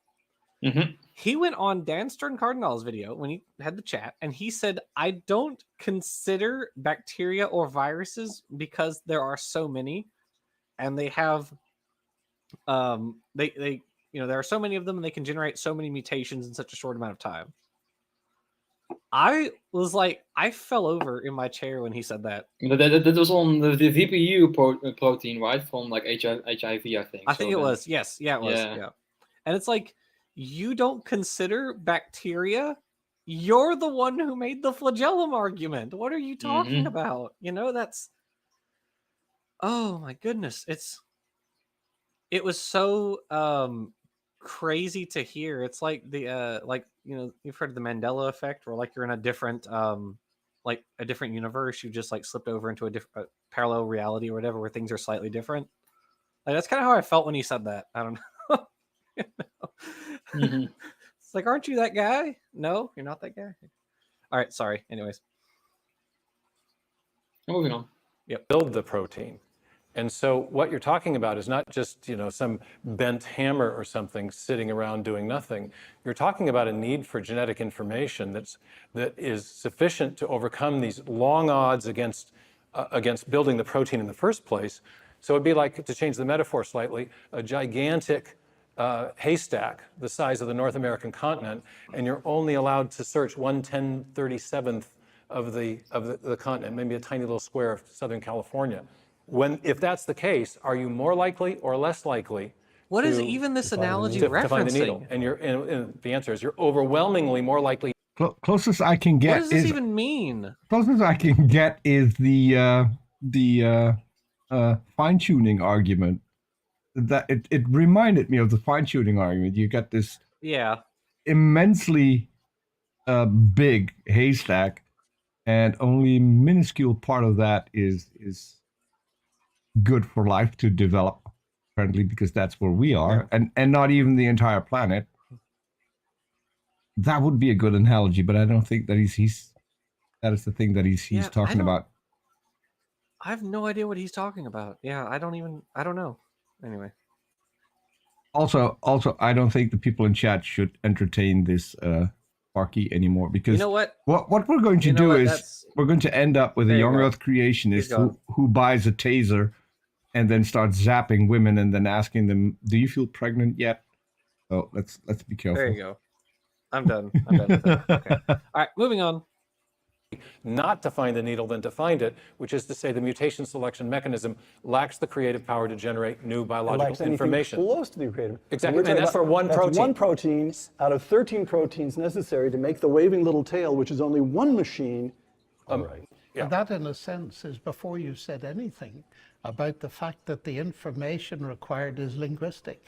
Mm-hmm. He went on Dan Stern Cardinal's video when he had the chat, and he said, I don't consider bacteria or viruses because there are so many, and they have there are so many of them, and they can generate so many mutations in such a short amount of time. I was like, I fell over in my chair when he said that. That was on the VPU protein, right? From like HIV, I think. I think it was. Yes. Yeah, it was. Yeah. And it's like, you don't consider bacteria? You're the one who made the flagellum argument. What are you talking about? That's... Oh my goodness. It was so crazy to hear. It's like the you've heard of the Mandela effect, where like you're in a different a different universe. You just like slipped over into a different parallel reality or whatever, where things are slightly different. Like, that's kind of how I felt when he said that. I don't know. It's like, aren't you that guy? No, you're not that guy. All right, sorry. Anyways, moving on. Yep. Build the protein. And so what you're talking about is not just, some bent hammer or something sitting around doing nothing. You're talking about a need for genetic information that is sufficient to overcome these long odds against building the protein in the first place. So it'd be like, to change the metaphor slightly, a gigantic haystack the size of the North American continent, and you're only allowed to search 1/1037th of the continent, maybe a tiny little square of Southern California. If that's the case, are you more likely or less likely? What is even this analogy referencing? To find the needle, and the answer is you're overwhelmingly more likely. Closest I can get. What does this even mean? Closest I can get is the fine-tuning argument. That it reminded me of the fine-tuning argument. You got this immensely big haystack, and only a minuscule part of that is good for life to develop, apparently, because that's where we are, and not even the entire planet. That would be a good analogy, but I don't think that that is the thing that he's talking about. I have no idea what he's talking about. Yeah, I don't know. Anyway. Also, I don't think the people in chat should entertain this Sparky anymore, because you know what we're going to do is we're going to end up with a young Earth creationist who buys a taser and then starts zapping women and then asking them, "Do you feel pregnant yet?" Oh, let's be careful. There you go. I'm done with it. Okay. All right, moving on. Not to find the needle than to find it, which is to say the mutation selection mechanism lacks the creative power to generate new biological information. Close to the creative. Exactly, and that's for one protein. That's one protein out of 13 proteins necessary to make the waving little tail, which is only one machine. Right. Yeah. And that, in a sense, is before you said anything about the fact that the information required is linguistic.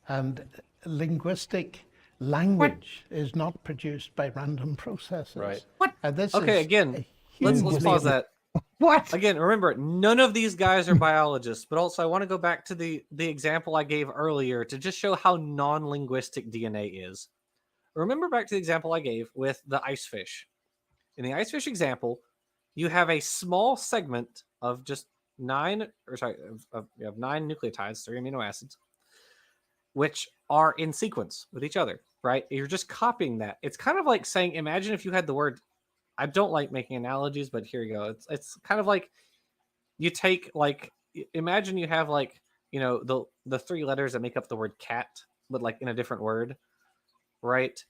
And linguistic language is not produced by random processes. Right. What? And this again, let's pause that. What? Again, remember, none of these guys are biologists, but also I want to go back to the example I gave earlier to just show how non-linguistic DNA is. Remember back to the example I gave with the ice fish. In the ice fish example, you have a small segment of just 9 nucleotides, 3 amino acids, which are in sequence with each other, right? You're just copying that. It's kind of like saying, imagine if you had the word, I don't like making analogies, but here you go. It's kind of like you take, like, imagine you have, like, the 3 letters that make up the word cat, but like in a different word, right?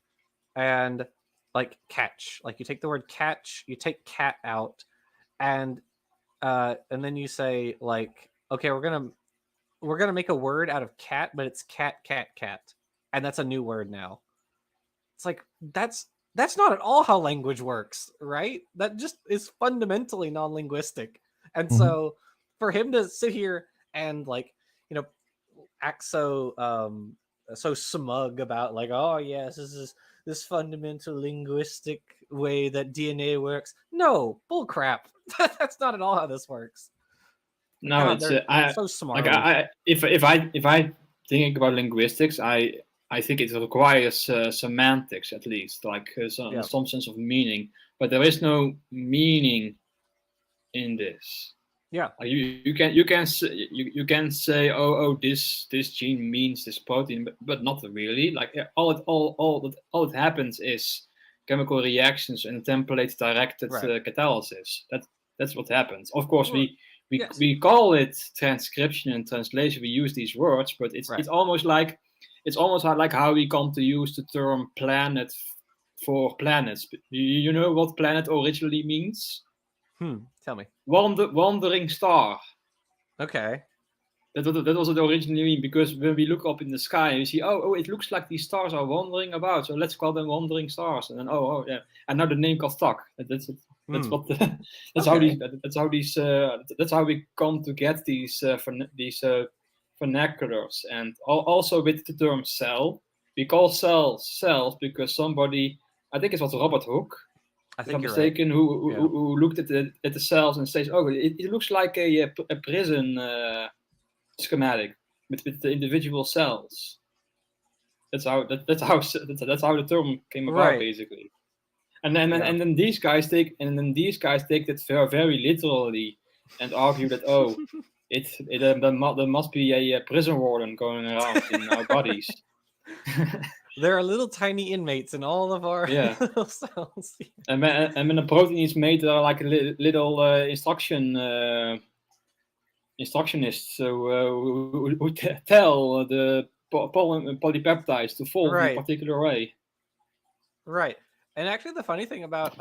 And like catch, like you take the word catch, you take cat out, and then you say, like, okay, we're gonna we're gonna make a word out of cat, but it's cat, and that's a new word now. It's like that's not at all how language works, right? That just is fundamentally non-linguistic. And so for him to sit here and like, you know, act so so smug about like, oh yes, this is this fundamental linguistic way that DNA works. No, bull crap. That's not at all how this works. No, God, it's so smart. Like if I think about linguistics, I think it requires semantics at least, like some sense of meaning. But there is no meaning in this. Yeah, like you can say oh this gene means this protein, but not really. Like all it happens is chemical reactions and template directed catalysis. That's what happens. Of course, we call it transcription and translation. We use these words, but it's almost like how we come to use the term planet for planets. You know what planet originally means? Tell me. Wandering star. Okay. That was it originally mean, because when we look up in the sky and we see, oh, it looks like these stars are wandering about, so let's call them wandering stars. And then yeah, and now the name got stuck. That's how we come to get these vernaculars. And also with the term cell, we call cells because somebody, I think it was Robert Hooke, if I'm mistaken, right, who looked at the cells and says, oh, it looks like a prison schematic with the individual cells. That's how the term came about, basically. And then these guys take that very, very literally and argue that there must be a prison warden going around in our bodies. There are little tiny inmates in all of our cells. And when a protein is made, there are like a little instructionists who tell the polypeptides to fold in a particular way. Right. And actually, the funny thing about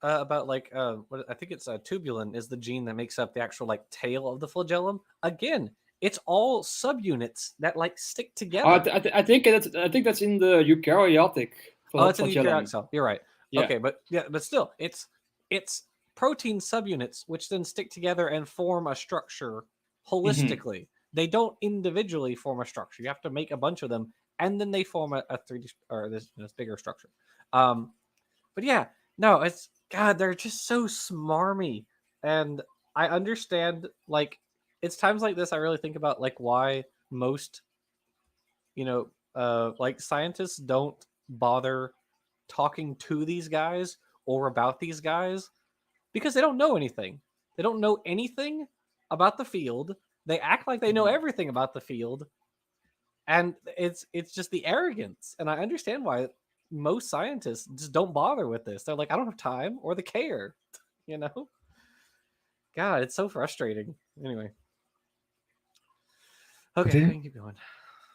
like what I think it's tubulin is the gene that makes up the actual like tail of the flagellum. Again, it's all subunits that like stick together. I think that's in the eukaryotic. Oh, it's in the eukaryotic cell. You're right. Yeah. Okay, but still, it's protein subunits which then stick together and form a structure holistically. They don't individually form a structure. You have to make a bunch of them, and then they form a 3D or this bigger structure. But yeah, no, it's God. They're just so smarmy, and I understand like. It's times like this I really think about like why most, like scientists don't bother talking to these guys or about these guys because they don't know anything. They don't know anything about the field. They act like they know everything about the field. And it's just the arrogance. And I understand why most scientists just don't bother with this. They're like, I don't have time or the care, God, it's so frustrating. Anyway. Okay, I can keep going.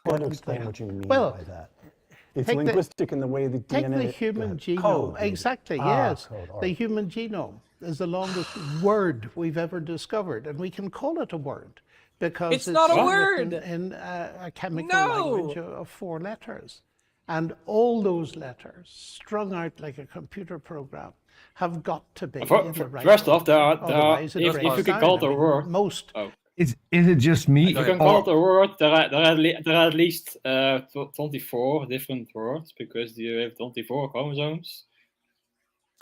I want to explain what you mean by that. It's linguistic in the way the DNA... Take the human genome. Exactly, yes. The human genome is the longest word we've ever discovered, and we can call it a word because it's not a word in a chemical language of 4 letters. And all those letters, strung out like a computer program, have got to be in the right First off, if you could call it a word... Most... Is it just me? If you can call it a word, there are at least 24 different words because you have 24 chromosomes.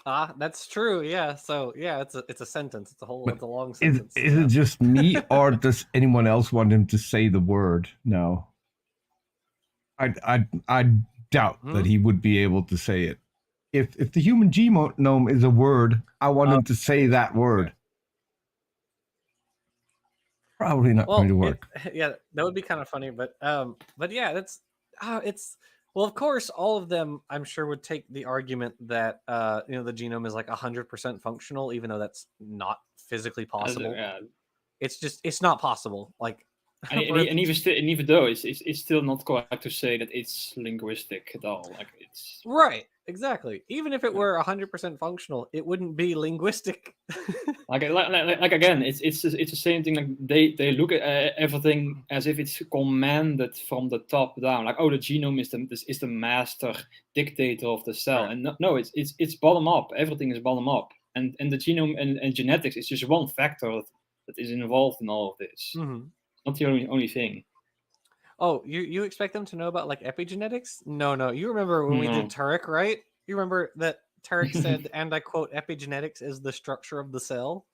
That's true. Yeah. So yeah, it's a sentence. It's a long sentence. Is it just me, or does anyone else want him to say the word? No. I doubt that he would be able to say it. If the human genome is a word, I want him to say that word. Probably not going to work. Yeah, that would be kind of funny, but yeah, that's of course, all of them I'm sure would take the argument that the genome is like 100% functional, even though that's not physically possible. It's not possible. Like And even though it's still not correct to say that it's linguistic at all. Like it's right, exactly. Even if it were 100% functional, it wouldn't be linguistic. like again, it's the same thing. Like they look at everything as if it's commanded from the top down. Like, oh, the genome is the master dictator of the cell, right. And no, it's bottom up. Everything is bottom up, and the genome and genetics is just one factor that is involved in all of this. Mm-hmm. Not the only thing. Oh, you expect them to know about like epigenetics? No. You remember when we did Turek, right? You remember that Turek said, and I quote, epigenetics is the structure of the cell.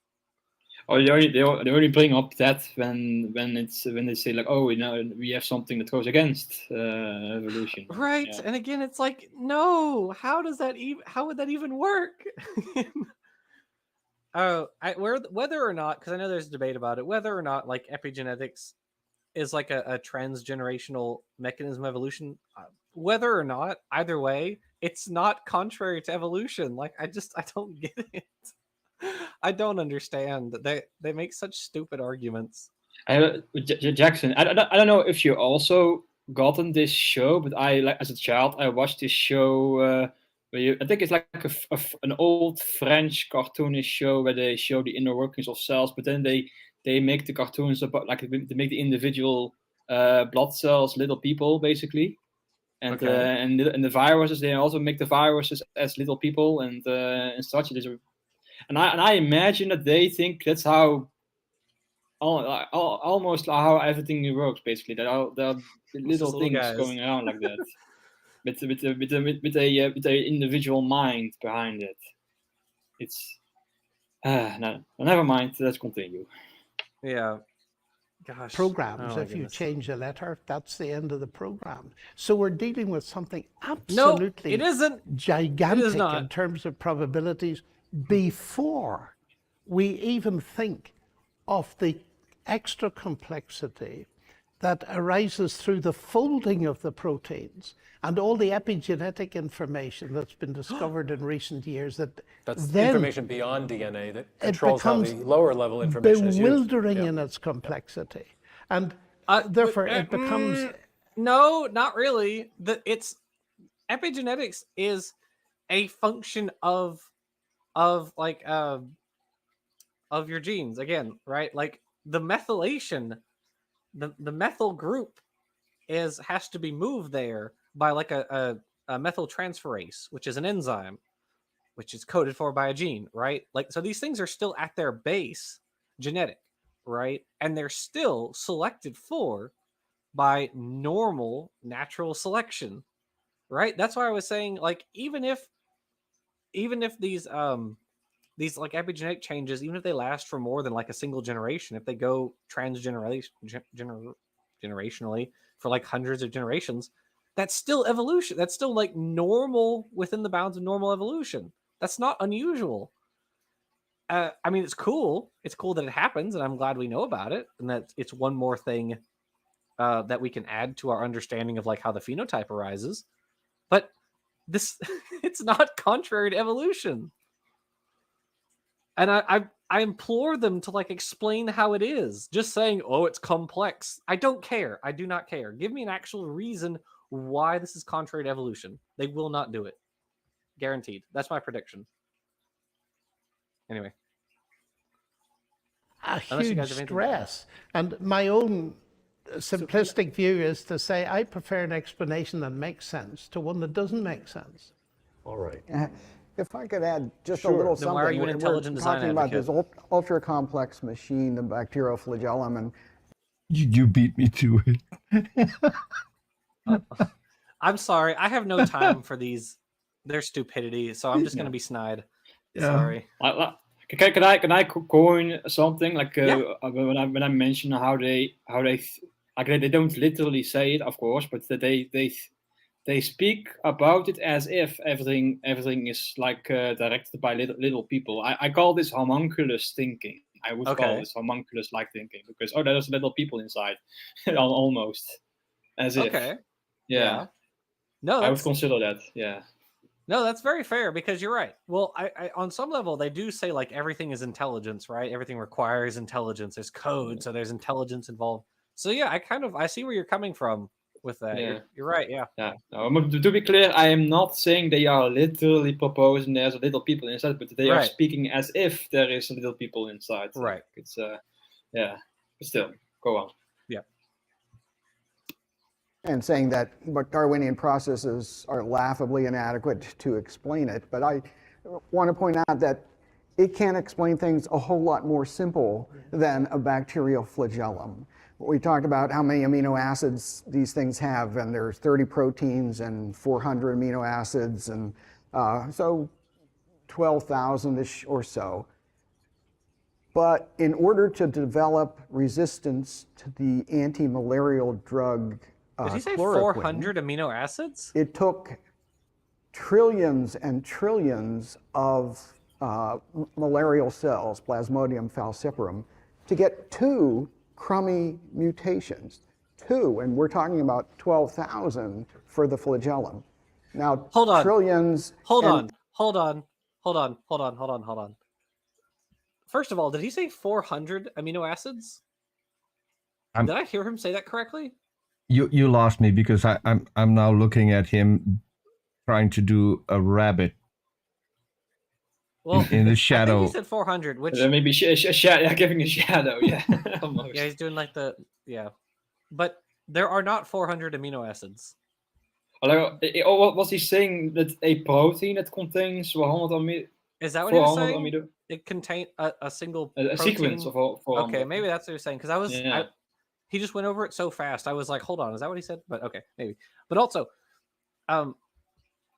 Oh, they only bring up that when they say like, oh, we have something that goes against evolution. Right, yeah. And again, it's like, no. How would that even work? Whether or not, because I know there's a debate about it, whether or not like epigenetics is like a transgenerational mechanism of evolution, whether or not, either way, it's not contrary to evolution. Like, I don't get it. I don't understand. They make such stupid arguments. Jackson, I don't know if you also gotten this show, but as a child, I watched this show. I think it's like an old French cartoonish show where they show the inner workings of cells, but then they make the cartoons about, like, they make the individual blood cells little people, basically, and okay. And the viruses, they also make the viruses as little people and such. And I imagine that they think that's how almost how everything works, basically. There are little things guys going around like that, with a individual mind behind it. It's no, never mind. Let's continue. Yeah. Gosh. Programs. If you change a letter, that's the end of the program. So we're dealing with something absolutely it isn't gigantic in terms of probabilities before we even think of the extra complexity that arises through the folding of the proteins and all the epigenetic information that's been discovered in recent years. That's then information beyond DNA that controls how the lower level information is used. Bewildering in its complexity. And therefore it becomes... No, not really. Epigenetics is a function of your genes, again, right? Like the methylation, the methyl group has to be moved there by like a methyltransferase, which is an enzyme, which is coded for by a gene, right? Like, so these things are still at their base genetic, right? And they're still selected for by normal natural selection, right? That's why I was saying, like, even if these like epigenetic changes, even if they last for more than like a single generation, if they go generationally for like hundreds of generations, that's still evolution. That's still like normal within the bounds of normal evolution. That's not unusual. I mean, it's cool. It's cool that it happens, and I'm glad we know about it, and that it's one more thing that we can add to our understanding of like how the phenotype arises. But this, it's not contrary to evolution. And I implore them to like explain how it is. Just saying, oh, it's complex. I don't care. I do not care. Give me an actual reason why this is contrary to evolution. They will not do it. Guaranteed. That's my prediction. Anyway. A huge stress. And my own simplistic view is to say I prefer an explanation that makes sense to one that doesn't make sense. All right. If I could add just a little something. Then why are you an intelligent design talking advocate? about this ultra-complex machine, the bacterioflagellum, and you beat me to it. I'm sorry. I have no time for their stupidity, so I'm just going to be snide. Yeah. Sorry. Can I coin something like when I mention how they like they don't literally say it, of course, but they speak about it as if everything is like directed by little people. I call this homunculus thinking. I would call this homunculus-like thinking because there's little people inside, almost as if. Okay. Yeah. No, I would consider that. Yeah. No, that's very fair because you're right. Well, I on some level they do say like everything is intelligence, right? Everything requires intelligence. There's code, so there's intelligence involved. So yeah, I see where you're coming from with that. Yeah. You're right. Yeah. Yeah. No, to be clear, I am not saying they are literally proposing there's little people inside, but they are Right. speaking as if there is little people inside. Right. It's yeah. But still, go on. Yeah. And saying that what Darwinian processes are laughably inadequate to explain it. But I want to point out that it can explain things a whole lot more simple than a bacterial flagellum. We talked about how many amino acids these things have, and there's 30 proteins and 400 amino acids, and so 12,000-ish or so. But in order to develop resistance to the anti-malarial drug Did he say chloroquine, 400 amino acids? it took trillions and trillions of malarial cells, Plasmodium falciparum, to get 2 crummy mutations. 2, and we're talking about 12,000 for the flagellum. Now, Hold on. trillions. Hold on. First of all, did he say 400 amino acids? Did I hear him say that correctly? You lost me because I'm now looking at him trying to do a rabbit. Well, in the shadow. I think he said 400, which maybe giving a shadow. Yeah. Almost. Yeah, he's doing like but there are not 400 amino acids. Although, what was he saying? That a protein that contains 400 amino. Is that what he was saying? Amino? It contained a single a sequence of 400. Okay, maybe that's what he was saying, because he just went over it so fast. I was like, hold on, is that what he said? But okay, maybe. But also,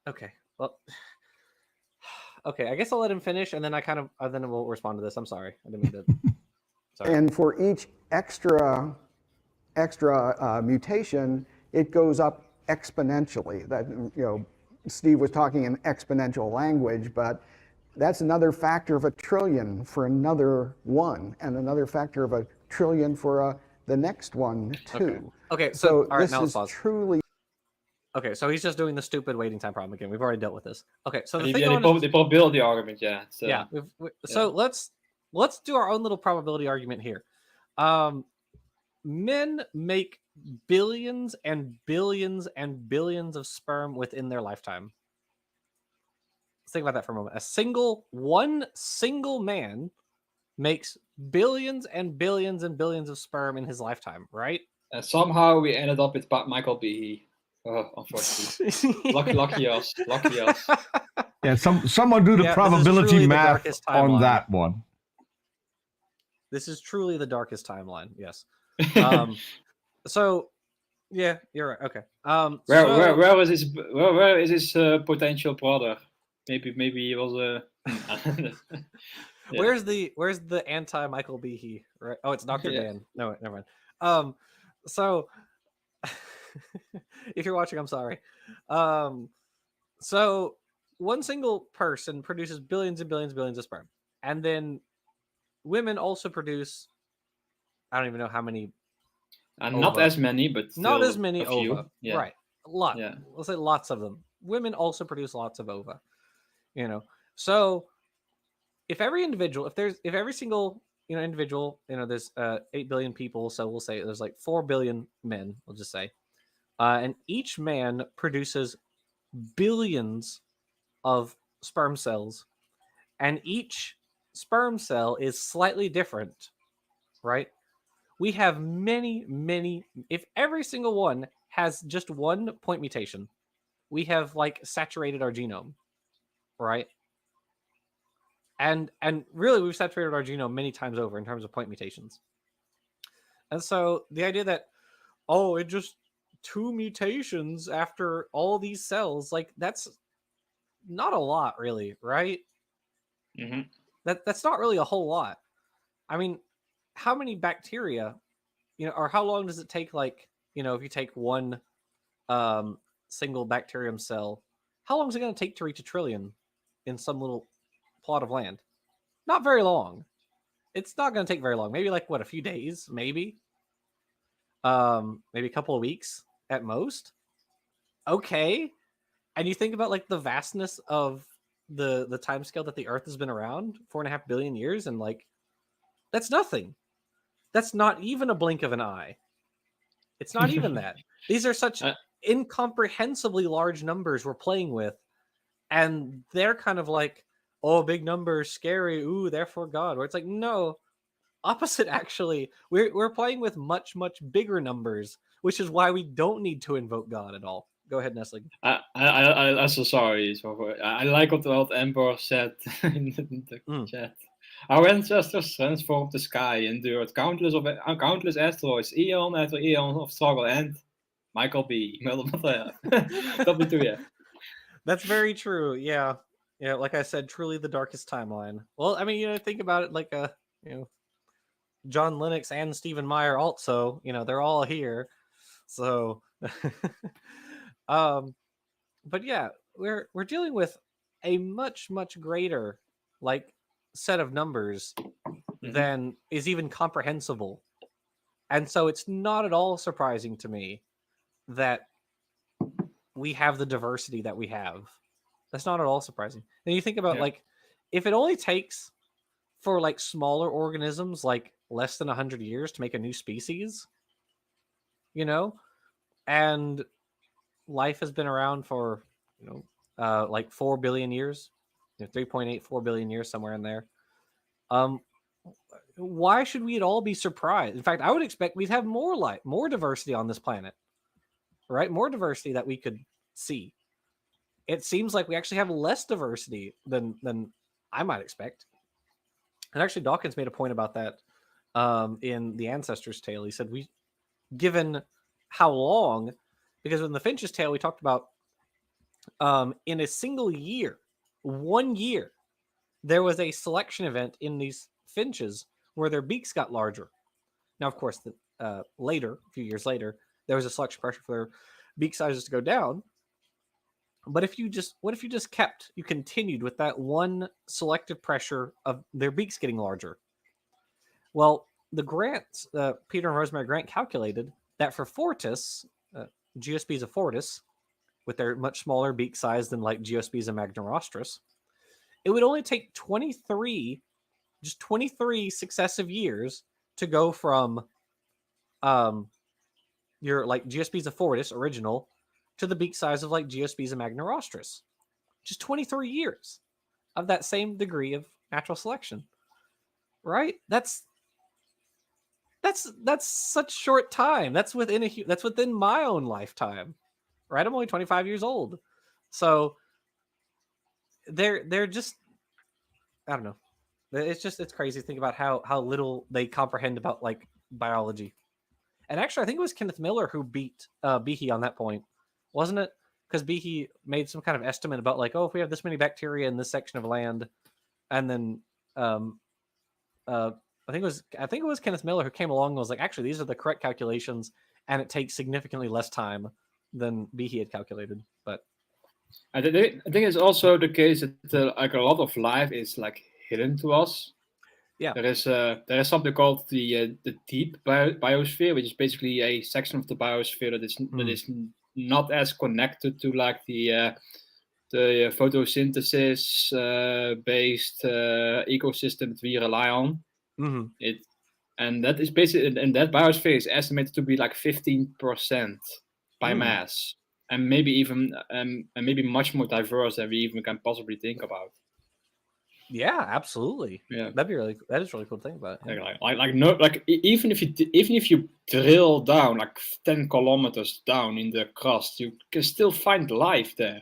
okay, well, okay, I guess I'll let him finish, and then then we'll respond to this. I'm sorry, I didn't mean to. Sorry. And for each extra mutation, it goes up exponentially. That, Steve was talking in exponential language, but that's another factor of a trillion for another one, and another factor of a trillion for the next one too. Okay, so all right, this now let's is pause. truly. Okay, so he's just doing the stupid waiting time problem again. We've already dealt with this. Okay, so the probability argument, yeah. So, yeah. So let's do our own little probability argument here. Men make billions and billions and billions of sperm within their lifetime. Let's think about that for a moment. One single man makes billions and billions and billions of sperm in his lifetime, right? Somehow we ended up with Michael Behe. Oh, unfortunately. lucky us. Yeah, someone do the probability math on that one. This is truly the darkest timeline. Yes. So, yeah, you're right. Okay. Where is his potential brother? Maybe he was a. Yeah. Where's the anti Michael Behe? Right? Oh, it's Dr. Dan. No, never mind. So if you're watching, I'm sorry. So one single person produces billions and billions and billions of sperm, and then women also produce. I don't even know how many. Not as many, but not as many a few. ova. Yeah. Right, a lot. Yeah. Let's say lots of them. Women also produce lots of ova. So if every single individual, there's 8 billion people, so we'll say there's like 4 billion men, we'll just say, and each man produces billions of sperm cells, and each sperm cell is slightly different, right? We have many. If every single one has just one point mutation, we have like saturated our genome, right? And really, we've saturated our genome many times over in terms of point mutations. And so the idea that, it just 2 mutations after all these cells, like that's not a lot, really, right? Mm-hmm. That's not really a whole lot. I mean, how many bacteria, or how long does it take? Like, if you take one single bacterium cell, how long is it going to take to reach 1 trillion in some little plot of land? Not very long. It's not going to take very long. Maybe like a few days, maybe a couple of weeks at most. Okay. And you think about like the vastness of the time scale that the Earth has been around, 4.5 billion years, and like that's nothing. That's not even a blink of an eye. It's not even that. These are such incomprehensibly large numbers we're playing with, and they're kind of like, oh, big numbers, scary, ooh, therefore God. Where it's like, no, opposite actually. We're playing with much, much bigger numbers, which is why we don't need to invoke God at all. Go ahead, Nestling. I'm so sorry. I like what Amber said in the chat. Our ancestors transformed the sky, endured countless asteroids, eon after eon of struggle, and Michael B. W2, That's very true. Yeah. Yeah, like I said, truly the darkest timeline. Well, I mean, think about it like John Lennox and Stephen Meyer also, they're all here. So but yeah, we're dealing with a much, much greater set of numbers than is even comprehensible. And so it's not at all surprising to me that we have the diversity that we have. That's not at all surprising. And you think about if it only takes for smaller organisms less than 100 years to make a new species, and life has been around for 4 billion years, 3.84 billion years, somewhere in there. Why should we at all be surprised? In fact, I would expect we'd have more diversity on this planet, right? More diversity that we could see. It seems like we actually have less diversity than I might expect. And actually, Dawkins made a point about that in the Ancestor's Tale. He said, given how long, because in the Finch's Tale, we talked about in a single year, 1 year, there was a selection event in these finches where their beaks got larger. Now, of course, later, a few years later, there was a selection pressure for their beak sizes to go down. But what if you continued with that one selective pressure of their beaks getting larger? Well, the Grants, Peter and Rosemary Grant calculated that for Fortis, Geospiza fortis, with their much smaller beak size than Geospiza magnorostris, it would only take 23 successive years to go from your Geospiza fortis original to the beak size of Geospiza magnorostris. Just 23 years of that same degree of natural selection, right? That's such short time. That's within my own lifetime, right? I'm only 25 years old, so they're just, I don't know. It's crazy to think about how little they comprehend about biology. And actually, I think it was Kenneth Miller who beat Behe on that point, wasn't it? Because Behe made some kind of estimate about if we have this many bacteria in this section of land, and then I think it was Kenneth Miller who came along and was like, actually, these are the correct calculations, and it takes significantly less time than Behe had calculated. But I think it's also the case that a lot of life is hidden to us. Yeah, there is something called the deep biosphere, which is basically a section of the biosphere that is not as connected to the photosynthesis based ecosystem that we rely on. And that is basically, and that biosphere is estimated to be 15% by mass, and maybe much more diverse than we even can possibly think about. Yeah, absolutely. Yeah, that is really cool to think about. Even if you drill down 10 kilometers down in the crust, you can still find life there.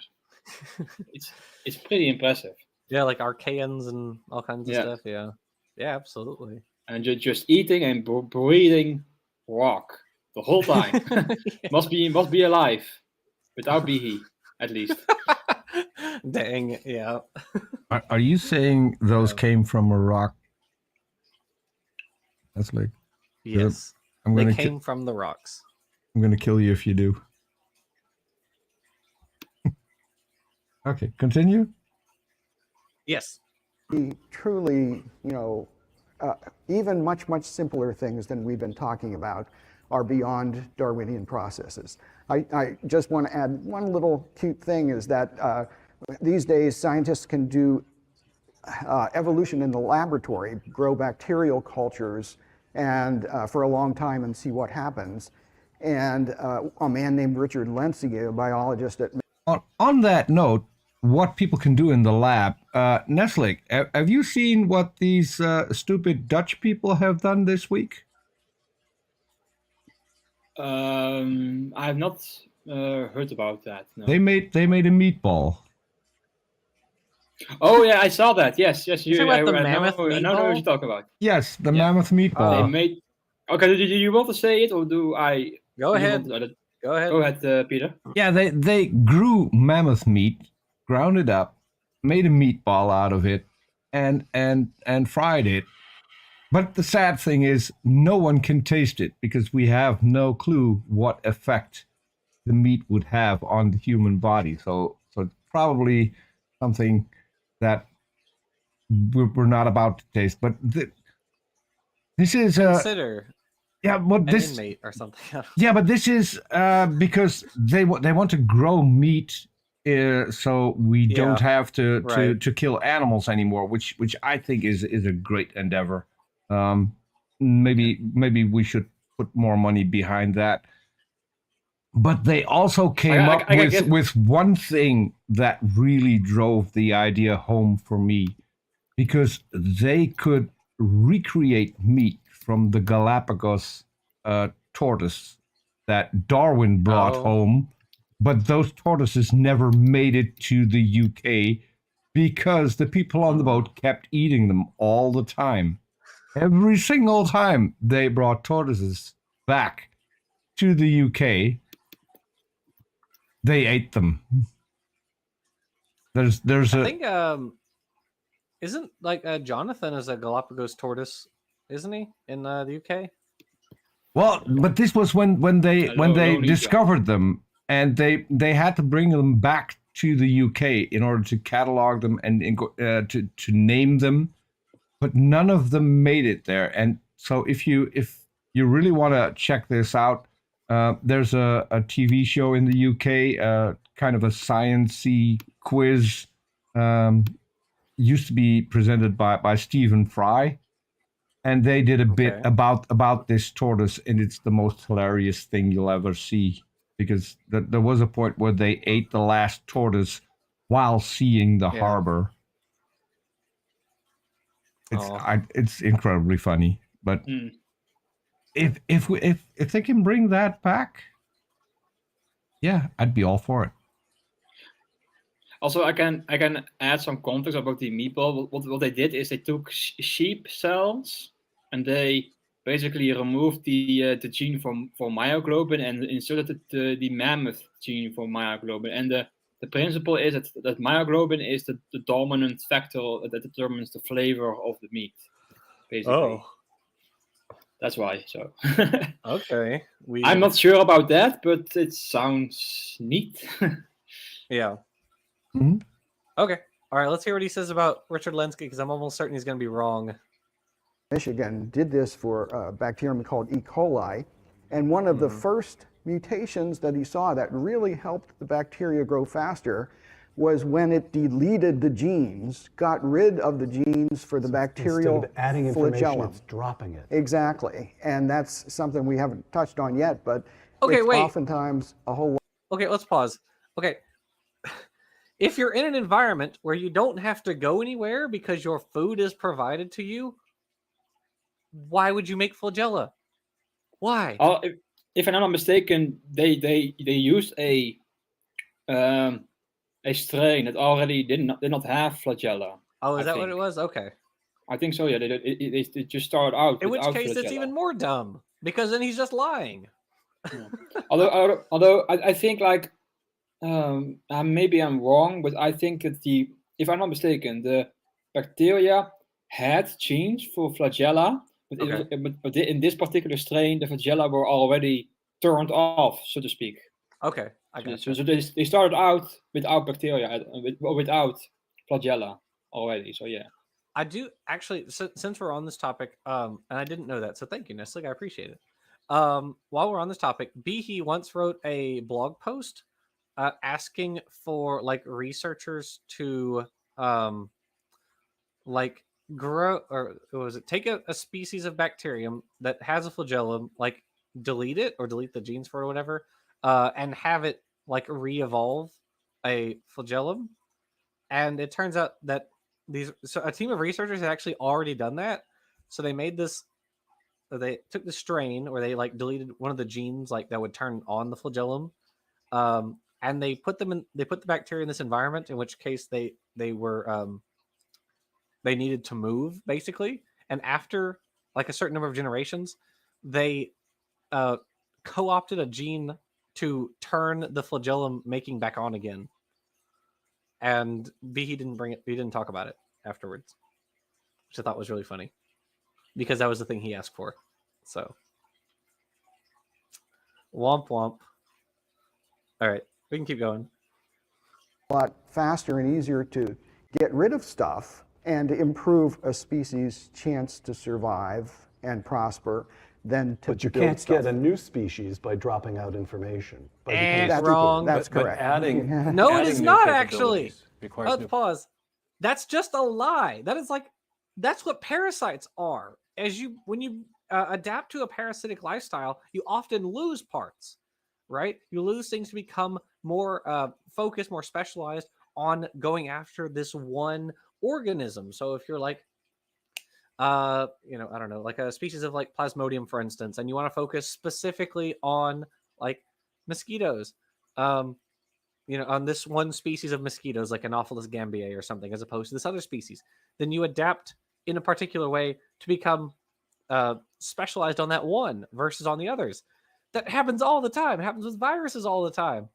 it's pretty impressive. Yeah, Archaeans and all kinds of stuff. Yeah, absolutely. And you're just eating and breathing rock the whole time. must be alive, without Behe, at least. Dang, yeah. Are you saying those came from a rock? That's yes. They came from the rocks. I'm going to kill you if you do. Okay, continue. Yes. Truly, even much, much simpler things than we've been talking about are beyond Darwinian processes. I just want to add one little cute thing is that these days scientists can do evolution in the laboratory, grow bacterial cultures and for a long time and see what happens. and a man named Richard Lennox, a biologist at... On that note, what people can do in the lab, Nestle, have you seen what these stupid Dutch people have done this week? I have not heard about that. No. They made a meatball. Oh yeah, I saw that. Yes. You talking about the mammoth meatball? I know what you're talking about. Yes, the mammoth meatball. They made. Okay, do you want to say it, or do I? Go ahead. Go ahead, Peter. Yeah, they grew mammoth meat, ground it up, made a meatball out of it, and fried it. But the sad thing is, no one can taste it because we have no clue what effect the meat would have on the human body. So it's probably something that we're not about to taste. But this is consider. Yeah, but this inmate or something. Yeah, but this is because they want to grow meat, so we don't have to kill animals anymore, which I think is a great endeavor. Maybe we should put more money behind that. But they also came up with one thing that really drove the idea home for me, because they could recreate meat from the Galapagos tortoise that Darwin brought home, but those tortoises never made it to the UK because the people on the boat kept eating them all the time. Every single time they brought tortoises back to the UK, they ate them. I think isn't like Jonathan is a Galapagos tortoise, isn't he, in the UK? Well, but this was when they discovered them, and they had to bring them back to the UK in order to catalog them and to name them, but none of them made it there. And so if you really want to check this out, there's a TV show in the UK, kind of a science-y quiz, used to be presented by Stephen Fry. And they did a bit about this tortoise, and it's the most hilarious thing you'll ever see, because there was a point where they ate the last tortoise while seeing the harbor. It's incredibly funny, but if they can bring that back, yeah, I'd be all for it. Also, I can add some context about the meatball. What they did is they took sheep cells and they basically removed the gene for myoglobin and inserted the mammoth gene for myoglobin. And the principle is that myoglobin is the dominant factor that determines the flavor of the meat. Basically. Oh. That's why. So. Okay. I'm not sure about that, but it sounds neat. Yeah. Mm-hmm. Okay. All right. Let's hear what he says about Richard Lennox, because I'm almost certain he's going to be wrong. Michigan did this for a bacterium called E. coli, and one of the first mutations that he saw that really helped the bacteria grow faster was when it deleted the genes, got rid of the genes for the bacterial instead of adding information, flagellum. it's dropping it. Exactly, and that's something we haven't touched on yet, but oftentimes a whole lot. Okay, let's pause. Okay. If you're in an environment where you don't have to go anywhere because your food is provided to you, why would you make flagella? Why? If I'm not mistaken, they used a strain that already did not have flagella. Oh, is that what it was? Okay. I think so. Yeah, they just started out. In which case, flagella. It's even more dumb, because then he's just lying. Yeah. Although I think like. Maybe I'm wrong, but I think that if I'm not mistaken, the bacteria had genes for flagella, but in this particular strain, the flagella were already turned off, so to speak. Okay, I got you. So they started out without bacteria, without flagella already. So yeah. I do actually, since we're on this topic, and I didn't know that, so thank you, Nestle. I appreciate it. While we're on this topic, Behe once wrote a blog post asking for like researchers to like grow, or was it take a species of bacterium that has a flagellum, like delete it or delete the genes for it or whatever, and have it like re-evolve a flagellum. And it turns out that a team of researchers had actually already done that. So they made this. They took the strain, or they like deleted one of the genes like that would turn on the flagellum, and they put them in. They put the bacteria in this environment, in which case they were they needed to move basically. And after like a certain number of generations, they co-opted a gene to turn the flagellum making back on again. And Behe didn't bring it. He didn't talk about it afterwards, which I thought was really funny, because that was the thing he asked for. So, womp womp. All right, we can keep going. A lot faster and easier to get rid of stuff and improve a species' chance to survive and prosper than to But you build can't stuff. get a new species by dropping out information. That's wrong. That's But correct. adding No, it adding is new not actually. capabilities requires Let's new- pause. That's just a lie. That's what parasites are. When you adapt to a parasitic lifestyle, you often lose parts, right? You lose things to become more focused, more specialized on going after this one organism. So if you're like, I don't know, like a species of like Plasmodium, for instance, and you want to focus specifically on like mosquitoes, on this one species of mosquitoes, like Anopheles gambiae or something, as opposed to this other species, then you adapt in a particular way to become specialized on that one versus on the others. That happens all the time. It happens with viruses all the time.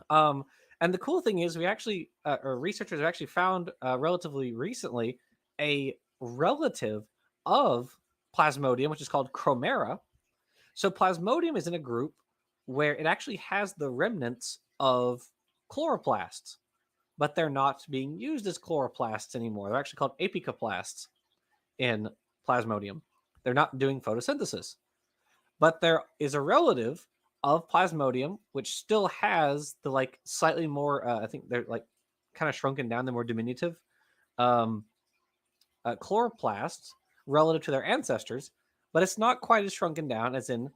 And the cool thing is, we actually, or researchers have actually found relatively recently a relative of Plasmodium, which is called Chromera. So Plasmodium is in a group where it actually has the remnants of chloroplasts, but they're not being used as chloroplasts anymore. They're actually called apicoplasts in Plasmodium. They're not doing photosynthesis. But there is a relative of Plasmodium which still has the like slightly more, I think they're like kind of shrunken down, the more diminutive chloroplasts relative to their ancestors, but it's not quite as shrunken down as in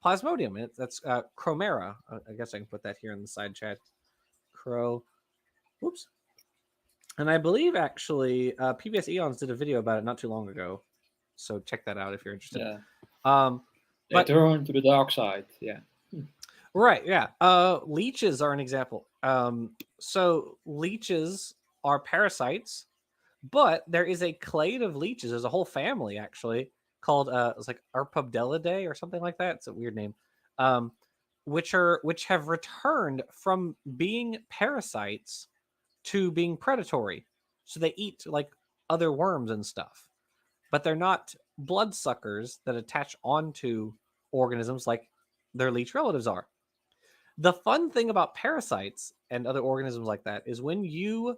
Plasmodium. That's Chromera. I guess I can put that here in the side chat. Whoops. And I believe actually PBS Eons did a video about it not too long ago. So check that out if you're interested. Yeah. They turn to the dark side. Yeah. Right. Yeah. Leeches are an example. So leeches are parasites, but there is a clade of leeches. There's a whole family actually called it's like Arpabdelidae or something like that. It's a weird name. Which have returned from being parasites to being predatory. So they eat like other worms and stuff, but they're not bloodsuckers that attach onto organisms like their leech relatives are. The fun thing about parasites and other organisms like that is when you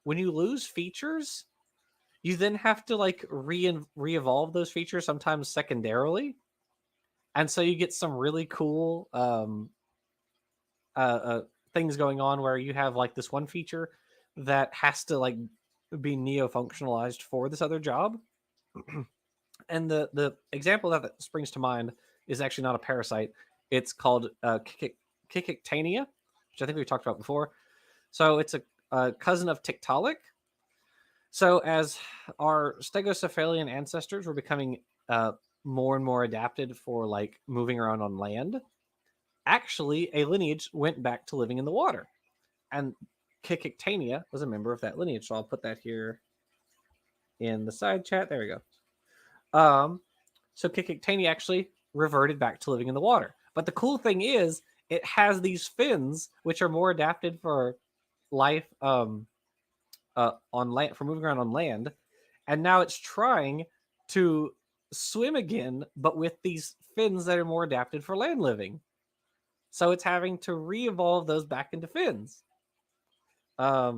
lose features, you then have to like re-evolve those features, sometimes secondarily. And so you get some really cool things going on where you have like this one feature that has to like be neo-functionalized for this other job. And the example that springs to mind is actually not a parasite. It's called Cicictania, which I think we talked about before. So it's a cousin of Tiktaalik. So as our stegocephalian ancestors were becoming more and more adapted for like moving around on land, actually a lineage went back to living in the water. And Cicictania was a member of that lineage. So I'll put that here in the side chat. There we go. So Cicictania actually reverted back to living in the water. But the cool thing is it has these fins which are more adapted for life on land, for moving around on land. And now it's trying to swim again, but with these fins that are more adapted for land living. So it's having to re-evolve those back into fins. I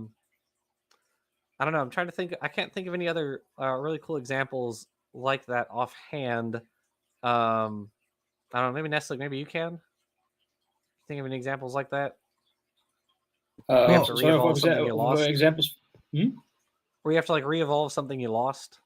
don't know. I'm trying to think. I can't think of any other really cool examples like that offhand. I don't know. Maybe Nestle. Maybe you can think of any examples like that. So for examples. Where you have to like re-evolve something you lost.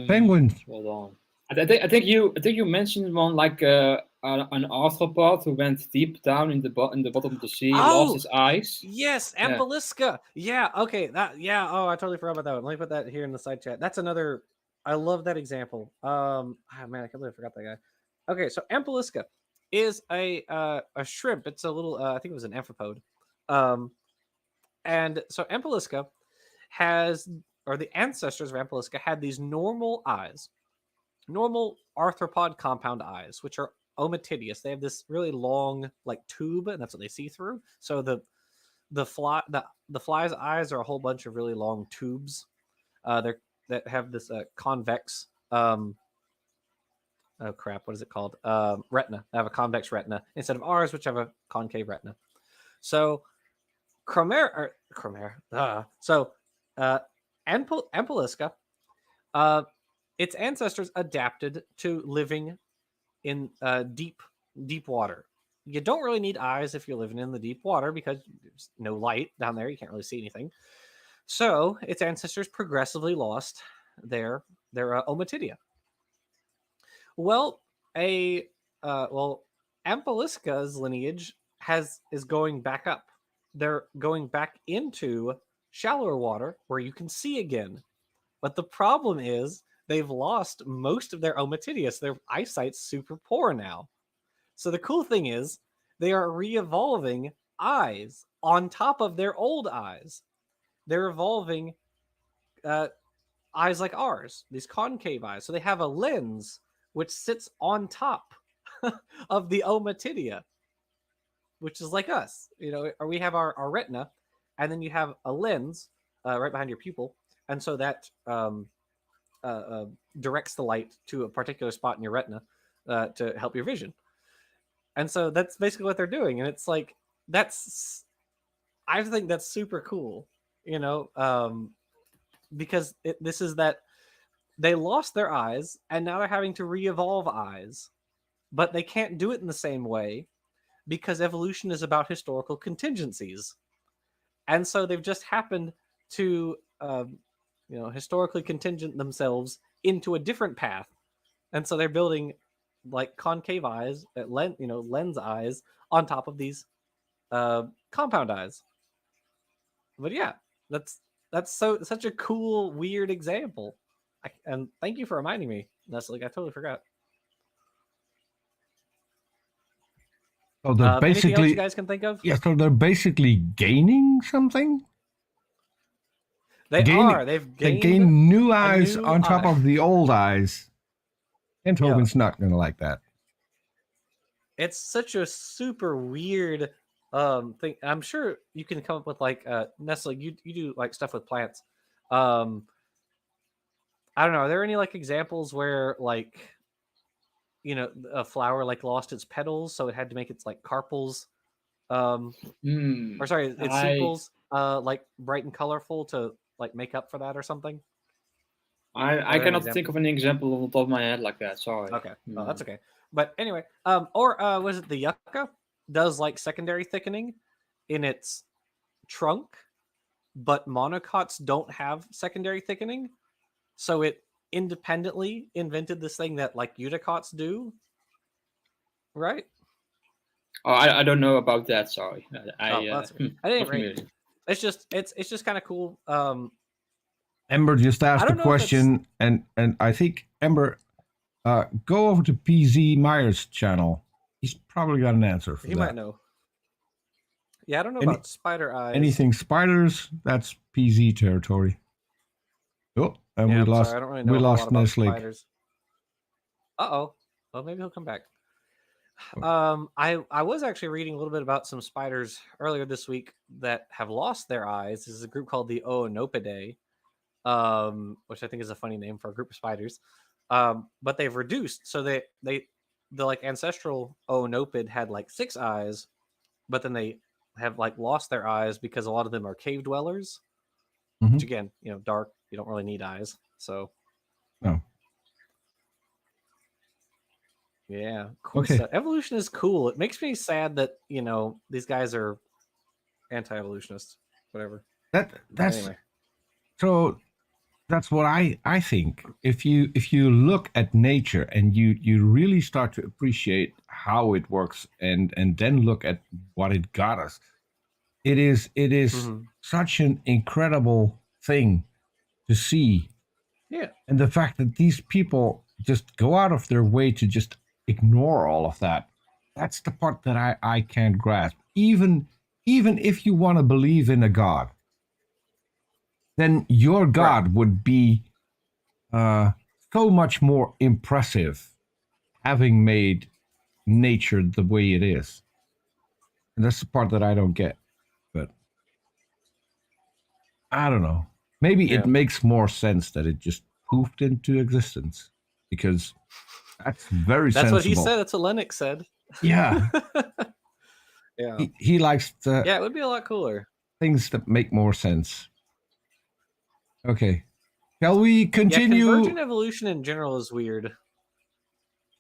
Penguins. Hold on. I think you mentioned one like an arthropod who went deep down in the bottom of the sea, lost his eyes. Yes, Ambulisca. Yeah. Okay. Oh, I totally forgot about that one. Let me put that here in the side chat. That's another. I love that example. Man, I can't believe I forgot that guy. Okay, so Ambulisca is a shrimp. It's a little. I think it was an amphipode. And so Ambulisca has, or the ancestors of Ambulisca had these normal eyes, normal arthropod compound eyes, which are ommatidious. They have this really long like tube, and that's what they see through. So the fly's eyes are a whole bunch of really long tubes. That have this convex. Oh crap! What is it called? Retina. They have a convex retina instead of ours, which have a concave retina. So Ampulisca, its ancestors adapted to living in deep water. You don't really need eyes if you're living in the deep water because there's no light down there. You can't really see anything. So its ancestors progressively lost their ommatidia. Well, Ampulisca's lineage is going back up. They're going back into shallower water where you can see again. But the problem is they've lost most of their ommatidia, so their eyesight's super poor now. So the cool thing is they are re-evolving eyes on top of their old eyes. They're evolving eyes like ours, these concave eyes. So they have a lens which sits on top of the ommatidia, which is like us. Or we have our retina, and then you have a lens right behind your pupil, and so that directs the light to a particular spot in your retina to help your vision. And so that's basically what they're doing, and it's like I think that's super cool, because this is that they lost their eyes and now they're having to re-evolve eyes, but they can't do it in the same way because evolution is about historical contingencies. And so they've just happened to historically contingent themselves into a different path. And so they're building like concave eyes, lens eyes on top of these compound eyes. But yeah, that's such a cool, weird example. And thank you for reminding me. That's like I totally forgot. So they're basically, anything else you guys can think of? Yeah, so they're basically gaining something? They've gained new eyes on top of the old eyes. And Tobin's not going to like that. It's such a super weird thing. I'm sure you can come up with like Nestle, you do like stuff with plants. I don't know. Are there any like examples where like a flower like lost its petals, so it had to make its like carpels, or sorry, its sepals like bright and colorful to like make up for that or something? I cannot think of an example on the top of my head like that. Sorry. Okay, that's okay. But anyway, or was it the yucca does like secondary thickening in its trunk, but monocots don't have secondary thickening, so it independently invented this thing that like eudicots do, right? Oh, I don't know about that. Sorry. That's okay. At any rate, it's just kind of cool. Ember just asked a question, and I think Ember, go over to PZ Meyer's channel. He's probably got an answer for that. He might know. Yeah, I don't know about spider eyes. Anything spiders? That's PZ territory. Oh, and we lost. Sorry, I don't really know we lost Nestle. Well, maybe he'll come back. I was actually reading a little bit about some spiders earlier this week that have lost their eyes. This is a group called the Oonopidae, which I think is a funny name for a group of spiders. But they've reduced, so the like ancestral Oonopid had like 6 eyes, but then they have like lost their eyes because a lot of them are cave dwellers, which again, dark, you don't really need eyes. So no. Yeah, cool stuff. Evolution is cool. It makes me sad that these guys are anti-evolutionists. Whatever. That's anyway. So That's what I think. If you look at nature and you really start to appreciate how it works and then look at what it got us, it is such an incredible thing to see. Yeah. And the fact that these people just go out of their way to just ignore all of that, that's the part that I can't grasp. Even if you want to believe in a god, then your god would be so much more impressive having made nature the way it is. And that's the part that I don't get. But I don't know. Maybe it makes more sense that it just poofed into existence, because that's very That's sensible. what he said. That's what Lennox said. Yeah. Yeah. He likes the Yeah, it would be a lot cooler. things that make more sense. Okay. Shall we continue? Yeah, convergent evolution in general is weird.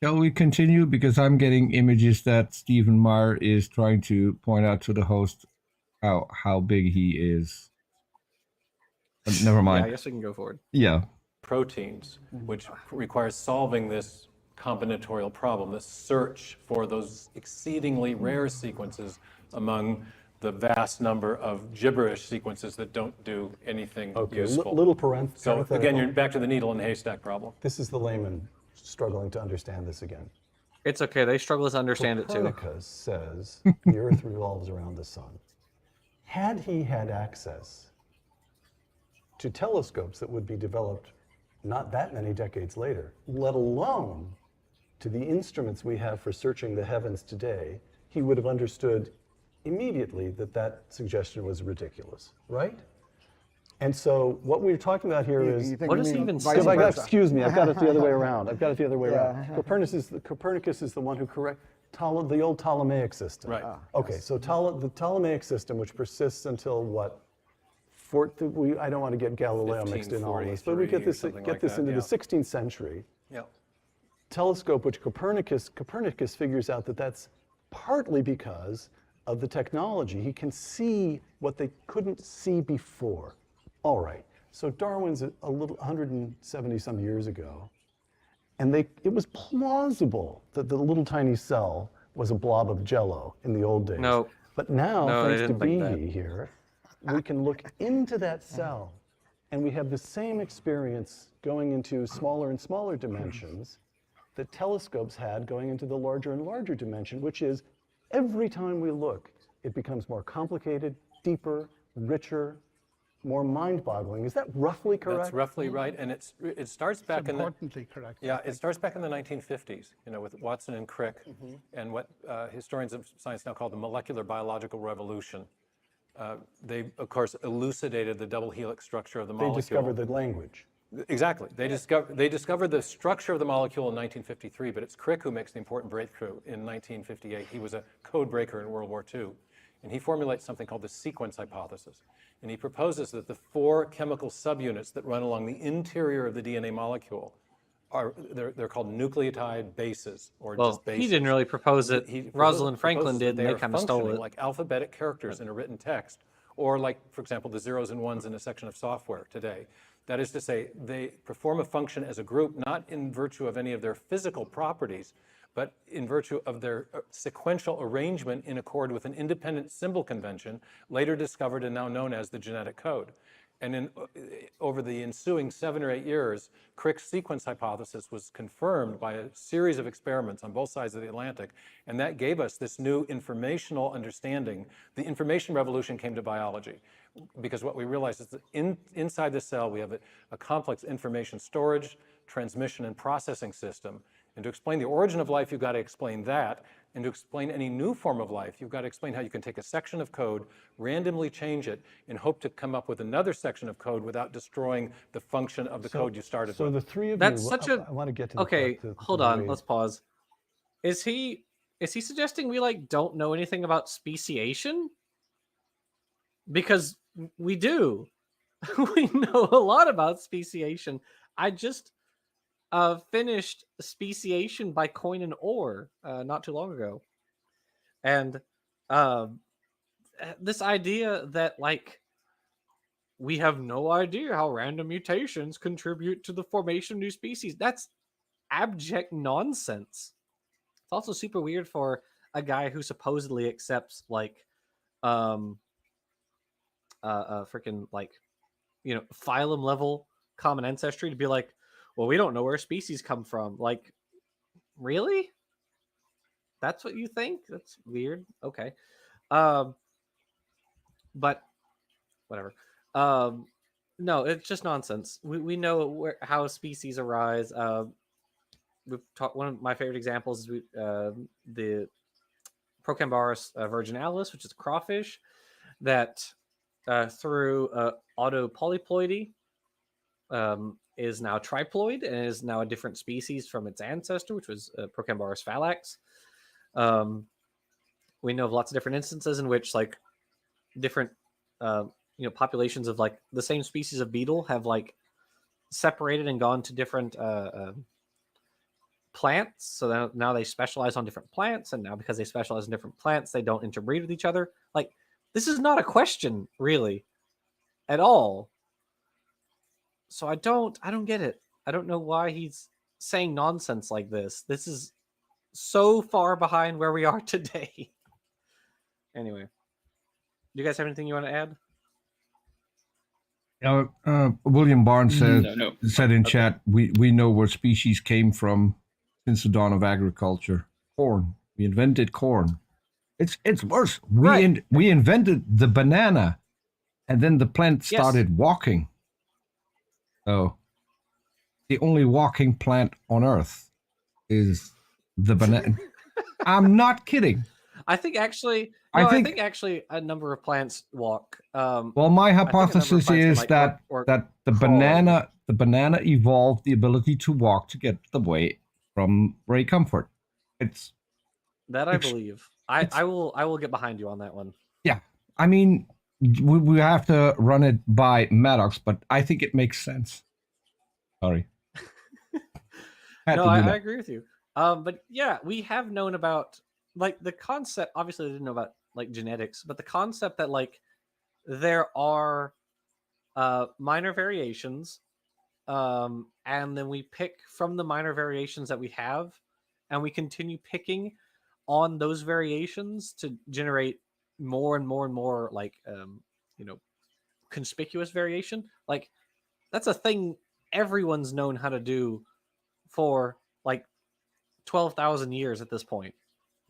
Shall we continue? Because I'm getting images that Stephen Meyer is trying to point out to the host how big he is. But never mind. Yeah, I guess we can go forward. Yeah. Proteins, which requires solving this combinatorial problem, this search for those exceedingly rare sequences among the vast number of gibberish sequences that don't do anything useful. Little parenthesis. So again, you're back to the needle and haystack problem. This is the layman struggling to understand this again. It's okay. They struggle to understand it too. Copernicus says the Earth revolves around the sun. Had he had access to telescopes that would be developed not that many decades later, let alone to the instruments we have for searching the heavens today, he would have understood immediately that that suggestion was ridiculous, right? And so what we're talking about here is... What does he even say? Excuse me, I've got it the other way around. Copernicus is the one who the old Ptolemaic system. Right. Okay, so the Ptolemaic system, which persists until what? I don't want to get Galileo mixed in all this, but we get this into the 16th century. Yeah. Telescope, which Copernicus figures out that that's partly because of the technology. He can see what they couldn't see before. All right, so Darwin's a little 170 some years ago, and it was plausible that the little tiny cell was a blob of jello in the old days. No. But now, No, thanks to they didn't think Behe here, we can look into that cell, and we have the same experience going into smaller and smaller dimensions that telescopes had going into the larger and larger dimension, which is every time we look, it becomes more complicated, deeper, richer, more mind-boggling. Is that roughly correct? That's roughly right, and it starts back in the... Importantly correct. Yeah, it starts back in the 1950s, with Watson and Crick, and what historians of science now call the molecular biological revolution. They, of course, elucidated the double helix structure of the molecule. They discovered the language. Exactly. They discovered the structure of the molecule in 1953, but it's Crick who makes the important breakthrough in 1958. He was a code breaker in World War II, and he formulates something called the sequence hypothesis. And he proposes that the 4 chemical subunits that run along the interior of the DNA molecule they're called nucleotide bases, or just bases. He didn't really propose it. Rosalind Franklin did, and they kind of stole it. Like alphabetic characters in a written text, or like, for example, the zeros and ones in a section of software today. That is to say, they perform a function as a group, not in virtue of any of their physical properties, but in virtue of their sequential arrangement in accord with an independent symbol convention, later discovered and now known as the genetic code. And over the ensuing 7 or 8 years, Crick's sequence hypothesis was confirmed by a series of experiments on both sides of the Atlantic, and that gave us this new informational understanding. The information revolution came to biology, because what we realized is that inside the cell we have a complex information storage, transmission, and processing system. And to explain the origin of life, you've got to explain that. And to explain any new form of life, you've got to explain how you can take a section of code, randomly change it, and hope to come up with another section of code without destroying the function of the code you started with. So the three of That's you, such I want to get to the okay, to hold on, let's pause. Is he suggesting we don't know anything about speciation? Because we do. We know a lot about speciation. I just finished Speciation by Coin and Ore not too long ago, and this idea that we have no idea how random mutations contribute to the formation of new species. That's abject nonsense. It's also super weird for a guy who supposedly accepts like freaking like, you know, phylum level common ancestry to be like, well, we don't know where species come from. Like, really? That's what you think? That's weird. Okay. But whatever. No, it's just nonsense. We know how species arise. We've talked. One of my favorite examples is the Procambarus virginalis, which is a crawfish that through autopolyploidy is now triploid and is now a different species from its ancestor, which was Procambarus phallax. We know of lots of different instances in which like different populations of like the same species of beetle have like separated and gone to different plants. So now they specialize on different plants, and now because they specialize in different plants, they don't interbreed with each other. Like, this is not a question really at all. So I don't get it. I don't know why he's saying nonsense like this. This is so far behind where we are today. Anyway, do you guys have anything you want to add? William Barnes said in Okay. chat, we know where species came from since the dawn of agriculture. Corn. We invented corn. It's worse. We invented the banana, and then the plant started walking. So the only walking plant on Earth is the banana. I'm not kidding. I think actually a number of plants walk. Well, my hypothesis is that the banana evolved the ability to walk to get away from Ray Comfort. It's that I believe. I will get behind you on that one. Yeah, I mean, we have to run it by Maddox, but I think it makes sense. Sorry. No, I agree with you. But yeah, we have known about like the concept. Obviously, I didn't know about like genetics, but the concept that like there are minor variations, and then we pick from the minor variations that we have, and we continue picking on those variations to generate more and more and more like conspicuous variation. Like, that's a thing everyone's known how to do for like 12,000 years at this point.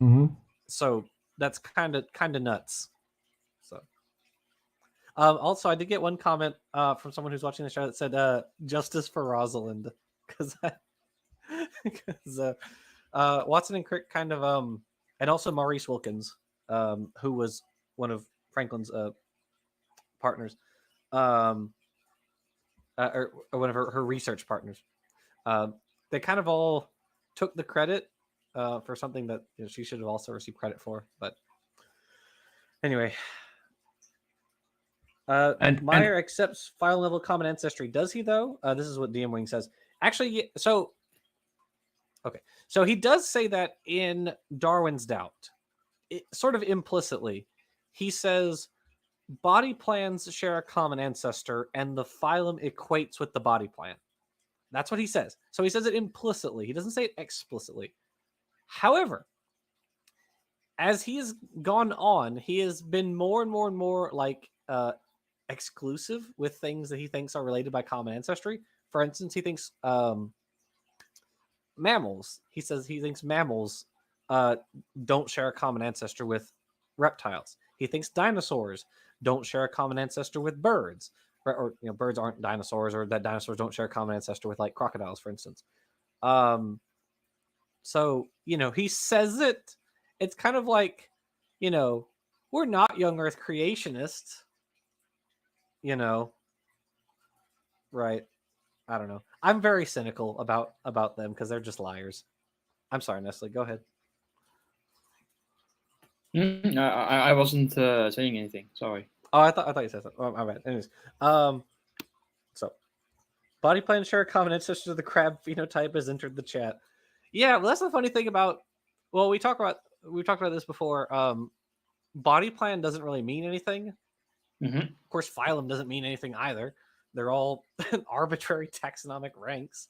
Mm-hmm. So that's kind of nuts. So also I did get one comment from someone who's watching the show that said justice for Rosalind, because Watson and Crick kind of and also Maurice Wilkins, who was one of Franklin's partners, or one of her research partners. They kind of all took the credit for something that she should have also received credit for. But anyway, Meyer accepts file level common ancestry. Does he though? This is what DM Wing says. Actually, so he does say that in Darwin's Doubt, sort of implicitly. He says body plans share a common ancestor, and the phylum equates with the body plan. That's what he says. So he says it implicitly. He doesn't say it explicitly. However, as he has gone on, he has been more and more and more like exclusive with things that he thinks are related by common ancestry. For instance, he thinks mammals. He says he thinks mammals don't share a common ancestor with reptiles. He thinks dinosaurs don't share a common ancestor with birds. Or birds aren't dinosaurs, or that dinosaurs don't share a common ancestor with like crocodiles, for instance. So he says it. It's kind of like, we're not young Earth creationists. Right? I don't know. I'm very cynical about them because they're just liars. I'm sorry, Nestle. Go ahead. I wasn't saying anything. Sorry. Oh, I thought you said something. Oh, my bad. Anyways, so body plan share a common ancestor. The crab phenotype has entered the chat. Yeah, well, that's the funny thing about. Well, we talked about this before. Body plan doesn't really mean anything Mm-hmm. Of course, phylum doesn't mean anything either. They're all arbitrary taxonomic ranks.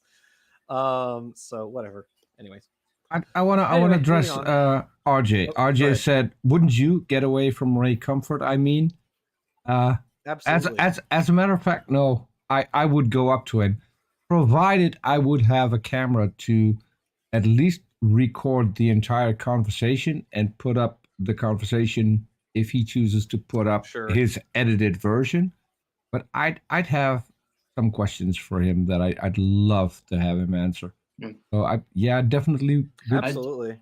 So whatever. Anyways. I want to address RJ. Oh, RJ said, "Wouldn't you get away from Ray Comfort?" I mean, absolutely. As a matter of fact, no. I would go up to him, provided I would have a camera to at least record the entire conversation and put up the conversation if he chooses to put up his edited version. But I'd have some questions for him that I'd love to have him answer. So definitely. Absolutely.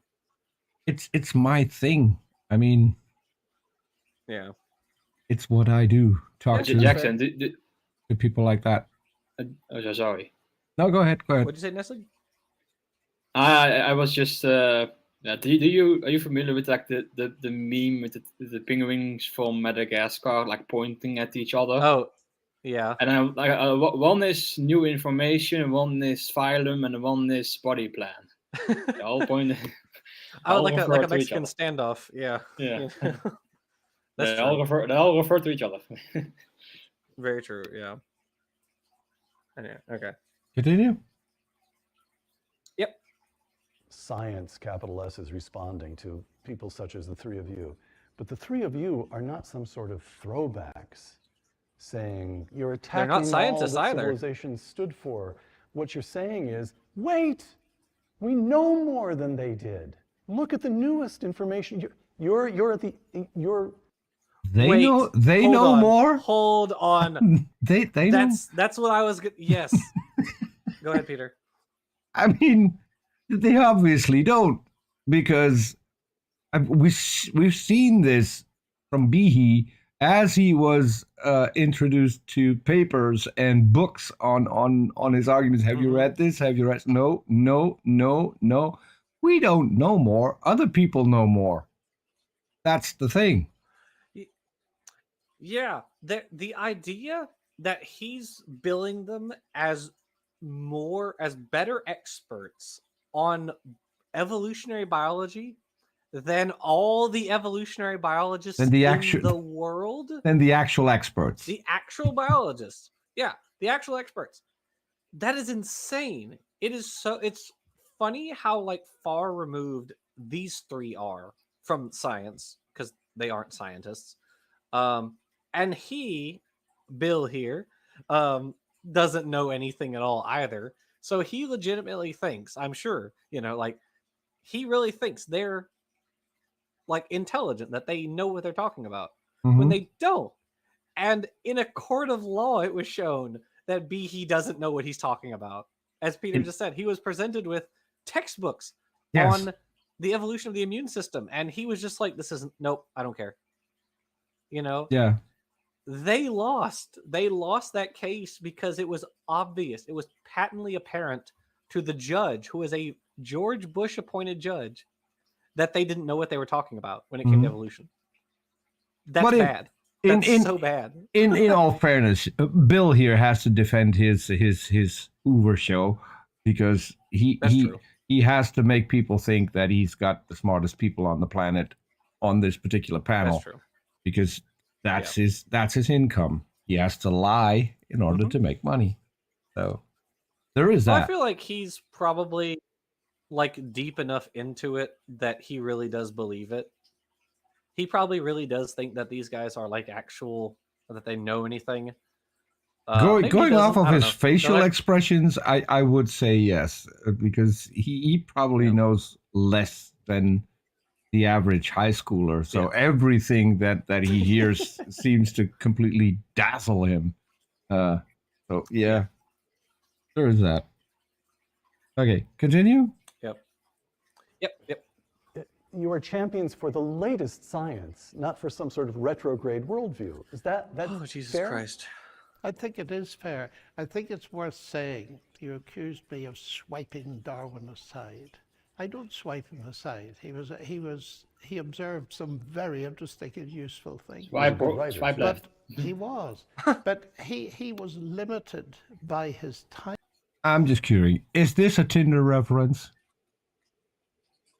It's my thing. I mean, yeah, it's what I do. Talk to Jackson. To people like that. Sorry. No, go ahead. What'd you say, Nestle? I was just. Are you familiar with like the meme with the penguins from Madagascar like pointing at each other? Oh, yeah. And one is new information, one is phylum, and one is body plan. They all point. Oh, like a Mexican standoff. Yeah. Yeah. That's they all refer to each other. Very true. Yeah. Anyway, okay. Continue. Yep. Science, capital S, is responding to people such as the three of you. But the three of you are not some sort of throwbacks saying you're attacking They're not scientists all that either. civilization stood for. What you're saying is, wait, we know more than they did. Look at the newest information. They Wait, know more. Hold on. they know. That's what I was. Yes. Go ahead, Peter. I mean, they obviously don't, because we've seen this from Behe as he was introduced to papers and books on his arguments. Have you read this? Have you read? No. We don't know more. Other people know more. That's the thing. Yeah, the idea that he's billing them as better experts on evolutionary biology than all the evolutionary biologists in the world. Than the actual experts. The actual biologists. Yeah, the actual experts. That is insane. It's funny how like far removed these three are from science, because they aren't scientists. And Bill here, doesn't know anything at all either. So he legitimately thinks, I'm sure, like he really thinks they're like intelligent, that they know what they're talking about when they don't. And in a court of law, it was shown that Behe doesn't know what he's talking about. As Peter just said, he was presented with textbooks on the evolution of the immune system. And he was just like, nope, I don't care. Yeah. They lost that case because it was obvious. It was patently apparent to the judge, who was a George Bush appointed judge, that they didn't know what they were talking about when it came to evolution. That's bad. That's so bad. In all fairness, Bill here has to defend his Hoover show, because he has to make people think that he's got the smartest people on the planet on this particular panel. That's true. Because that's his income. He has to lie in order to make money. So there is that. I feel like he's probably like deep enough into it that he really does believe it. He probably really does think that these guys are like that they know anything. Going off of his facial expressions, I would say yes, because he probably knows less than the average high schooler. So everything that he hears seems to completely dazzle him. There is that. Okay, continue. Yep. You are champions for the latest science, not for some sort of retrograde worldview. Is that Jesus fair? Christ? I think it is fair. I think it's worth saying you accused me of swiping Darwin aside. I don't swipe him aside. He observed some very interesting and useful things. Swipe left. He was, but he was limited by his time. I'm just curious. Is this a Tinder reference?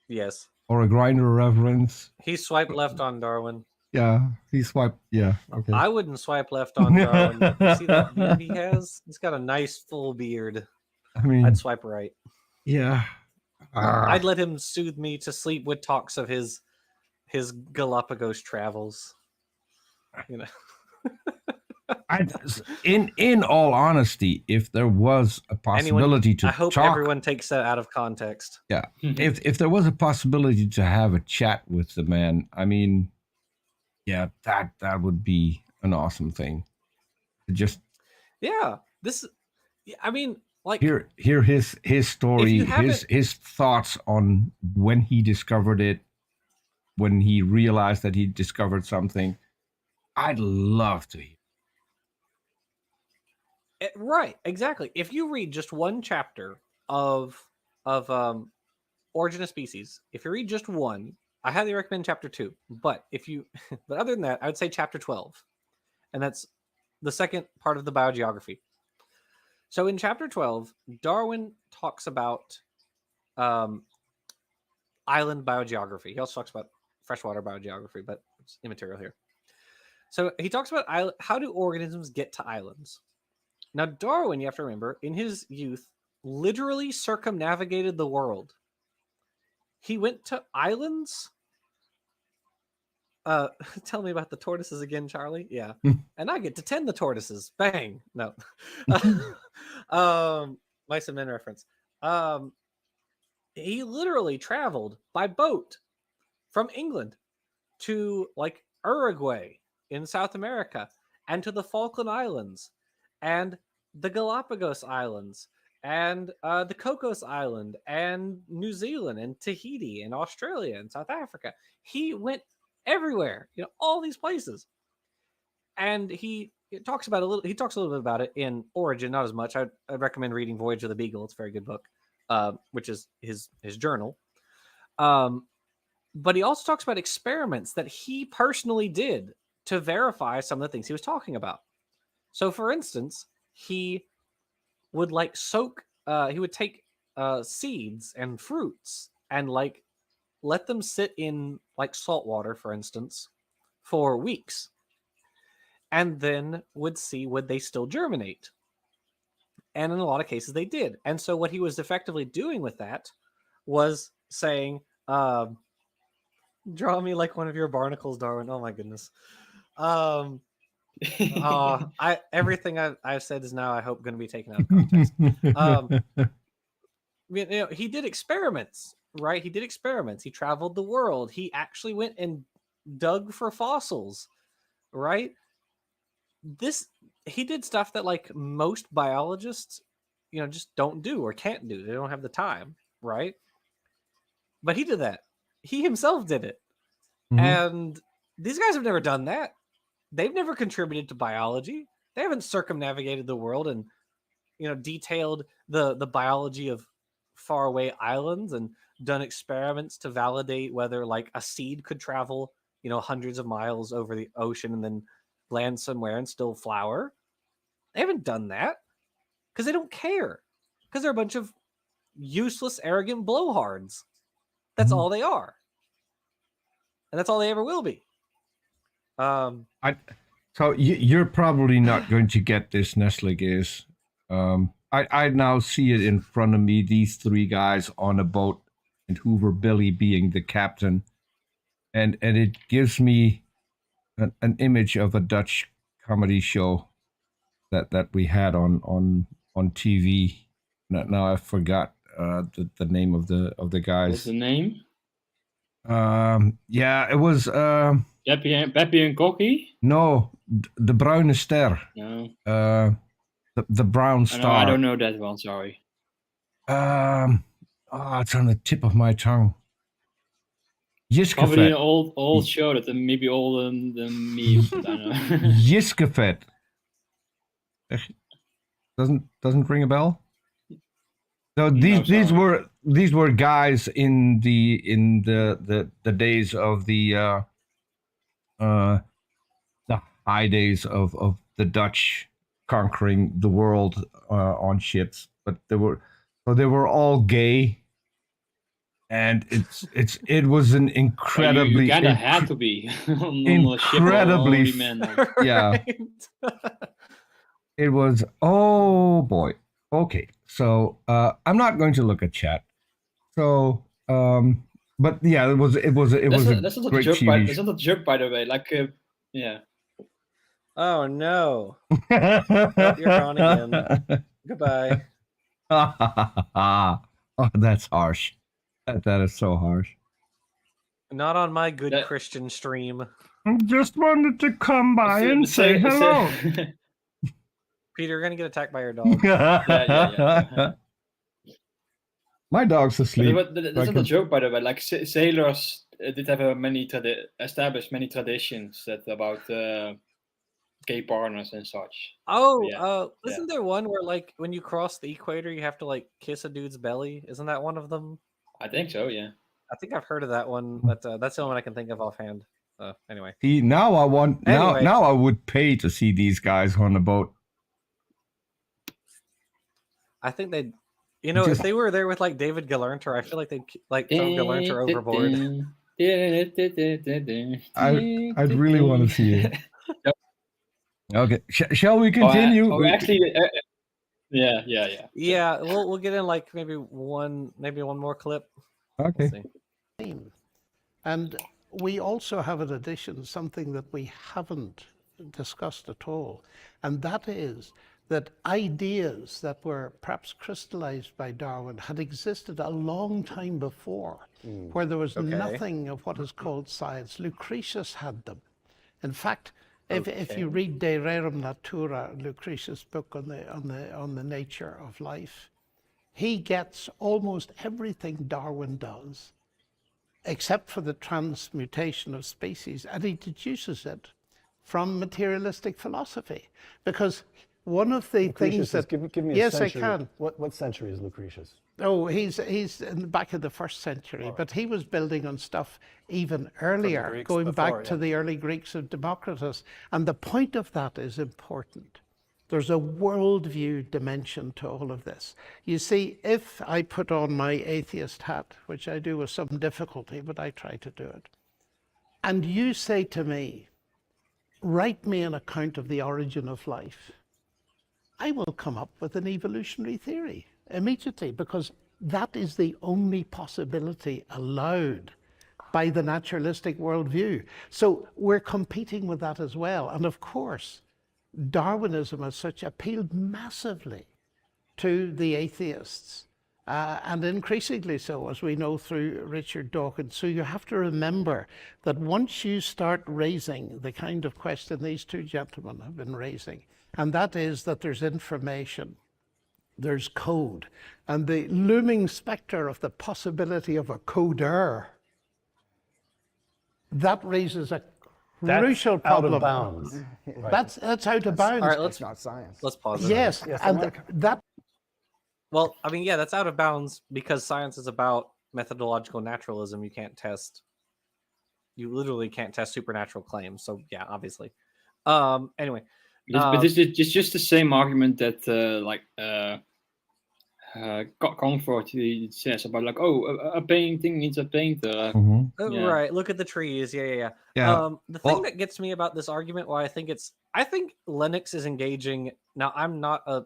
Yes. Or a Grindr reference? He swiped left on Darwin. Yeah, he swiped. Yeah, okay. I wouldn't swipe left on Darwin. You see that beard he has? He's got a nice full beard. I mean, I'd swipe right. Yeah. I'd let him soothe me to sleep with talks of his Galapagos travels. You know. In all honesty, if there was a possibility to I hope talk, everyone takes that out of context. Yeah. If there was a possibility to have a chat with the man, I mean, yeah, that would be an awesome thing. Just I mean, like, hear his story, his thoughts on when he discovered it, when he realized that he discovered something. I'd love to hear. Right, exactly. If you read just one chapter of Origin of Species, if you read just one, I highly recommend chapter 2. But but other than that, I would say chapter 12, and that's the second part of the biogeography. So in chapter 12, Darwin talks about island biogeography. He also talks about freshwater biogeography, but it's immaterial here. So he talks about how do organisms get to islands. Now, Darwin, you have to remember, in his youth, literally circumnavigated the world. He went to islands. Tell me about the tortoises again, Charlie. Yeah. And I get to tend the tortoises. Bang. No. Mice and Men reference. He literally traveled by boat from England to like Uruguay in South America and to the Falkland Islands and the Galapagos Islands and the Cocos Island and New Zealand and Tahiti and Australia and South Africa. He went everywhere, all these places. And he talks a little bit about it in Origin, not as much. I'd recommend reading Voyage of the Beagle. It's a very good book, which is his journal. But he also talks about experiments that he personally did to verify some of the things he was talking about. So, for instance, he would he would take seeds and fruits and let them sit in salt water, for instance, for weeks, and then would see would they still germinate. And in a lot of cases they did. And so what he was effectively doing with that was saying, draw me like one of your barnacles, Darwin. Oh my goodness. Everything I've said is now, I hope, going to be taken out of context. He did experiments, right? He did experiments. He traveled the world. He actually went and dug for fossils, right? He did stuff that most biologists, just don't do or can't do. They don't have the time, right? But he did that. He himself did it. Mm-hmm. And these guys have never done that. They've never contributed to biology. They haven't circumnavigated the world and, detailed the biology of faraway islands and done experiments to validate whether a seed could travel, hundreds of miles over the ocean and then land somewhere and still flower. They haven't done that because they don't care, because they're a bunch of useless, arrogant blowhards. That's all they are. And that's all they ever will be. So you're probably not going to get this, Nestle. I now see it in front of me, these three guys on a boat and Hoover Billy being the captain. And it gives me an image of a Dutch comedy show that we had on TV. Now I forgot the name of the guys. What's the name? Yeah, it was Peppy and Cocky? No, the Bruine Ster. No. The Brown Star. I don't know that one, sorry. It's on the tip of my tongue. Jiskefet. Probably an old show that maybe older than me. I don't know. Jiskefet. Doesn't ring a bell? So these were guys in the days of the high days of the Dutch conquering the world on ships, but they were all gay, And it was an incredibly you kind of had to be on a ship or incredibly only man. Like. yeah. It was, oh boy. Okay, so I'm not going to look at chat. So but yeah, it was a great joke. TV That's not a joke, by the way. Like yeah. Oh no! Oh, you're gone again. Goodbye. Oh, that's harsh. That is so harsh. Not on my good Christian stream. I just wanted to come by and say hello. Peter, you're gonna get attacked by your dog. Yeah. My dog's asleep. But that's not a joke, by the way. Like sailors did have established many traditions that about gay partners and such. Oh, isn't there one where like when you cross the equator, you have to like kiss a dude's belly? Isn't that one of them? I think so. Yeah. I think I've heard of that one, but that's the only one I can think of offhand. Anyway. See, now I would pay to see these guys on the boat. I think they'd, if they were there with like David Galanter, I feel like they'd like throw Galanter overboard. I'd really want to see it. Okay, shall we continue? Actually, yeah. Yeah, we'll get in like maybe one more clip. Okay. And we also have an addition, something that we haven't discussed at all, and that is that ideas that were perhaps crystallized by Darwin had existed a long time before, where there was nothing of what is called science. Lucretius had them. In fact, if you read De Rerum Natura, Lucretius' book on the nature of life, he gets almost everything Darwin does, except for the transmutation of species, and he deduces it from materialistic philosophy. Because one of the things that... Give me a yes, century. I can. What century is Lucretius? Oh, he's in the back of the 1st century, but he was building on stuff even earlier, going back to the early Greeks of Democritus. And the point of that is important. There's a worldview dimension to all of this. You see, if I put on my atheist hat, which I do with some difficulty, but I try to do it, and you say to me, write me an account of the origin of life, I will come up with an evolutionary theory immediately, because that is the only possibility allowed by the naturalistic worldview. So we're competing with that as well. And of course, Darwinism as such appealed massively to the atheists, and increasingly so, as we know through Richard Dawkins. So you have to remember that once you start raising the kind of question these two gentlemen have been raising, and that is that there's information, there's code, and the looming specter of the possibility of a coder, that raises a crucial problem. Out of bounds. Right. That's out of bounds. All right, That's not science. Let's pause. Yes, and that. Well, I mean, yeah, that's out of bounds because science is about methodological naturalism. You can't test. You literally can't test supernatural claims. So yeah, obviously. Anyway. But it's just the same argument that Comfort says about like, a painting needs a painter. Right. Look at the trees. Yeah. The thing that gets me about this argument, why I think Lennox is engaging. Now, I'm not a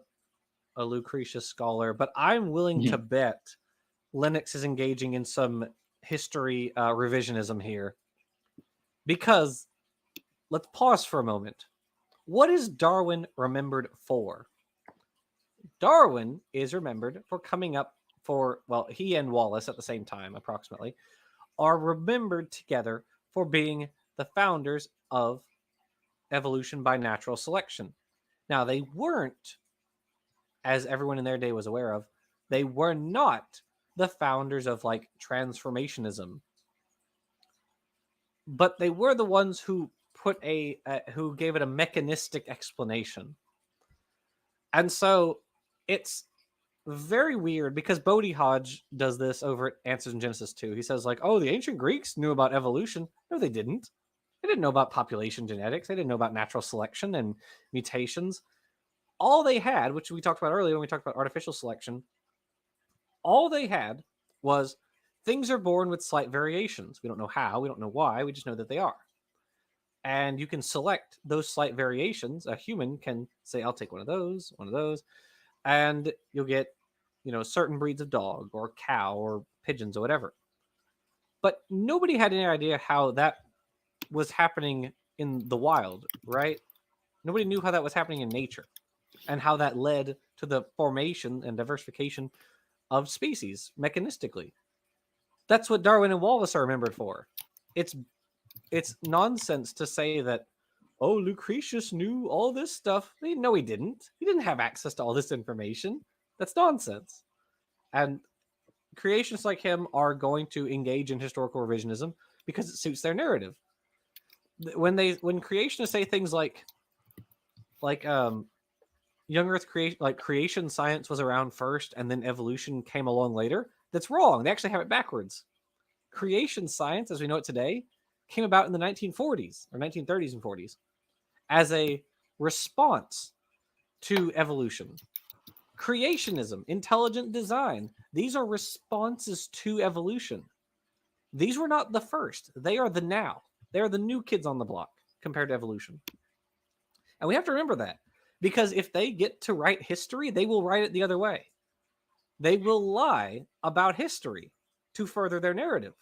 Lucretius scholar, but I'm willing to bet Lennox is engaging in some history revisionism here. Because let's pause for a moment. What is Darwin remembered for? Darwin is remembered for coming up for, well, he and Wallace at the same time, approximately, are remembered together for being the founders of evolution by natural selection. Now, they weren't, as everyone in their day was aware of, they were not the founders of like transformationism. But they were the ones who who gave it a mechanistic explanation. And so it's very weird because Bodhi Hodge does this over at Answers in Genesis 2. He says like, the ancient Greeks knew about evolution. No, they didn't. They didn't know about population genetics. They didn't know about natural selection and mutations. All they had, which we talked about earlier when we talked about artificial selection, all they had was things are born with slight variations. We don't know how, we don't know why, we just know that they are. And you can select those slight variations. A human can say, I'll take one of those, and you'll get, certain breeds of dog or cow or pigeons or whatever. But nobody had any idea how that was happening in the wild, right? Nobody knew how that was happening in nature and how that led to the formation and diversification of species mechanistically. That's what Darwin and Wallace are remembered for. It's nonsense to say that, oh, Lucretius knew all this stuff. No, he didn't. He didn't have access to all this information. That's nonsense. And creationists like him are going to engage in historical revisionism because it suits their narrative. When creationists say things like young Earth creation science was around first and then evolution came along later, that's wrong. They actually have it backwards. Creation science, as we know it today, came about in the 1940s or 1930s and 40s as a response to evolution. Creationism, intelligent design, these are responses to evolution. These were not the first. They are the now. They are the new kids on the block compared to evolution. And we have to remember that, because if they get to write history, they will write it the other way. They will lie about history to further their narrative.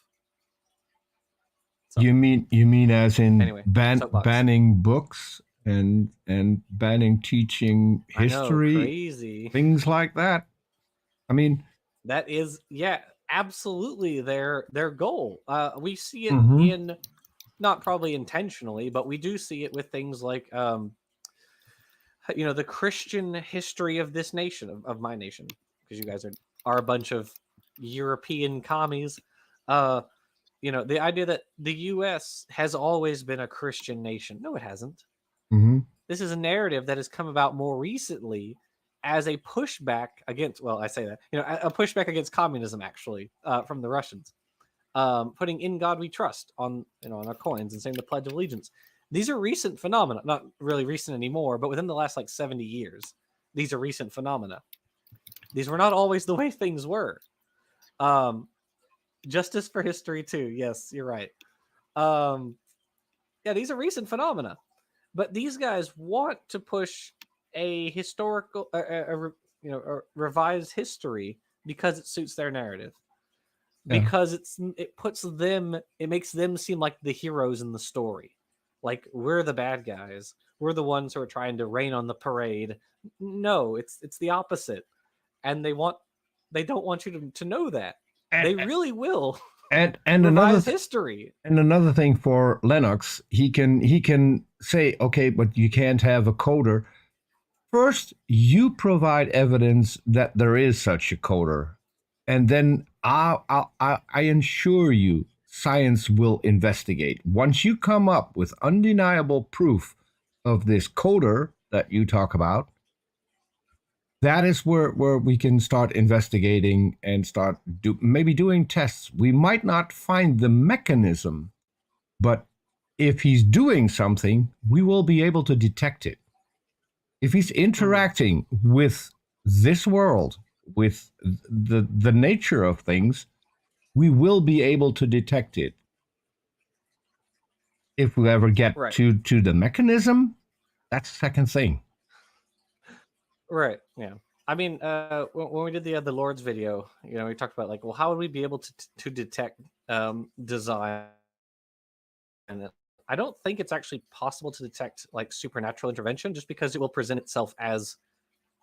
So, you mean as in anyway, banning books and banning teaching history, I know, crazy things like that? I mean, that is, absolutely their goal. We see it in, not probably intentionally, but we do see it with things like the Christian history of this nation, of my nation, because you guys are a bunch of European commies. The idea that the U.S. has always been a Christian nation. No, it hasn't. This is a narrative that has come about more recently as a pushback against, well, I say that, a pushback against communism, actually, from the Russians. Putting "In God We Trust" on our coins and saying the Pledge of Allegiance. These are recent phenomena, not really recent anymore, but within the last 70 years, these are recent phenomena. These were not always the way things were. Justice for history too. Yes, you're right. These are recent phenomena, but these guys want to push a historical, a revised history because it suits their narrative. Because it makes them seem like the heroes in the story. Like, we're the bad guys. We're the ones who are trying to rain on the parade. No, it's the opposite. And they don't want you to know that. They really will. And revise history. And another thing for Lennox, he can say, okay, but you can't have a coder. First, you provide evidence that there is such a coder, and then I ensure you, science will investigate. Once you come up with undeniable proof of this coder that you talk about, that is where we can start investigating and start maybe doing tests. We might not find the mechanism, but if he's doing something, we will be able to detect it. If he's interacting with this world, with the nature of things, we will be able to detect it. If we ever get to the mechanism, that's the second thing. Right. Yeah. I mean, when we did the Lord's video, we talked about how would we be able to detect design? And I don't think it's actually possible to detect supernatural intervention, just because it will present itself as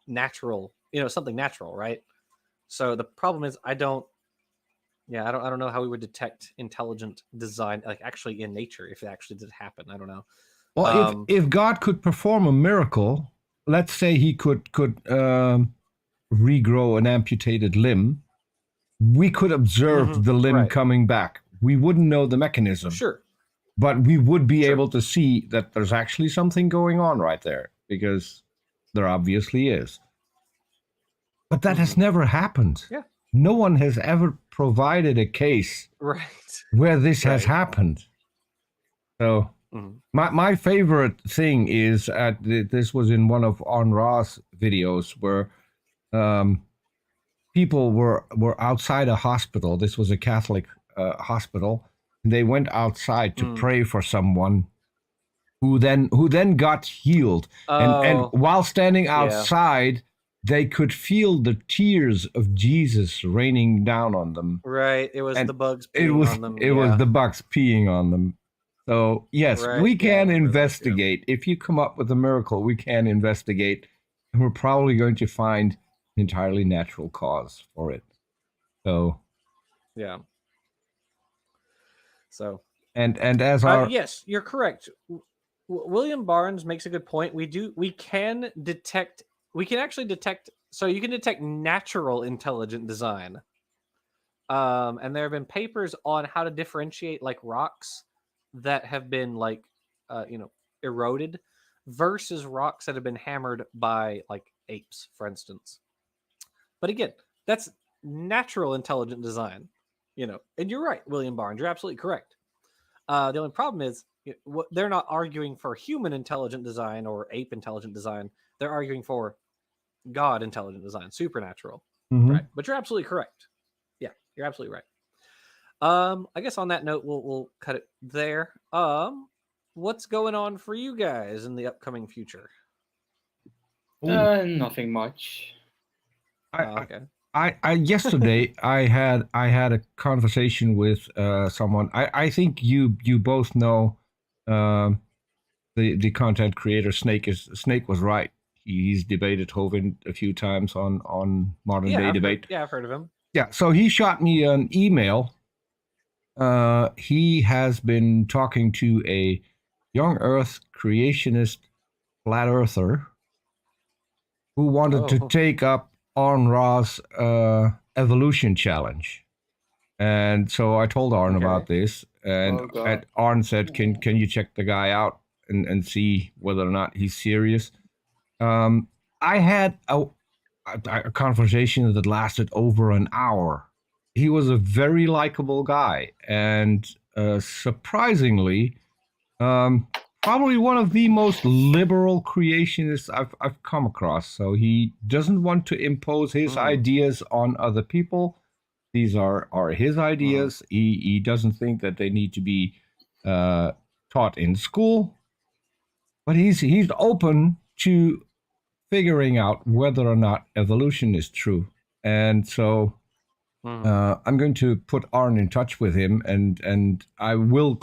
natural, something natural, right? So the problem is, I don't know how we would detect intelligent design, actually in nature, if it actually did happen. I don't know. Well, if God could perform a miracle, let's say he could regrow an amputated limb, we could observe the limb coming back. We wouldn't know the mechanism. Sure. But we would be able to see that there's actually something going on right there, because there obviously is. But that has never happened. Yeah. No one has ever provided a case where this has happened. So my favorite thing is, this was in one of Aun Ra's videos, where people were outside a hospital. This was a Catholic hospital. They went outside to pray for someone who then got healed. And while standing outside, they could feel the tears of Jesus raining down on them. Right. It was the bugs peeing on them. It was the bugs peeing on them. So, yes, we can investigate. If you come up with a miracle, we can investigate. And we're probably going to find an entirely natural cause for it. So, yeah. So, and as our yes, you're correct. William Barnes makes a good point. We can actually detect, so you can detect natural intelligent design. And there have been papers on how to differentiate like rocks that have been like eroded versus rocks that have been hammered by like apes, for instance. But again, that's natural intelligent design, and you're right, William Barnes, you're absolutely correct. The only problem is they're not arguing for human intelligent design or ape intelligent design. They're arguing for God intelligent design, supernatural. Right. But you're absolutely correct. Yeah, you're absolutely right. I guess on that note, we'll cut it there. What's going on for you guys in the upcoming future? Nothing much. Okay. I yesterday I had a conversation with someone. I think you both know the content creator Snake was right. He's debated Hovind a few times on Modern Day Debate. I've heard of him. Yeah, so he shot me an email. He has been talking to a young Earth creationist flat earther who wanted to take up Arn Ra's evolution challenge. And so I told Arn about this, and Arn said, can you check the guy out and see whether or not he's serious? I had a conversation that lasted over an hour. He was a very likable guy, and surprisingly, probably one of the most liberal creationists I've come across. So he doesn't want to impose his ideas on other people. These are his ideas. He doesn't think that they need to be taught in school, but he's open to figuring out whether or not evolution is true. And so I'm going to put Arn in touch with him, and I will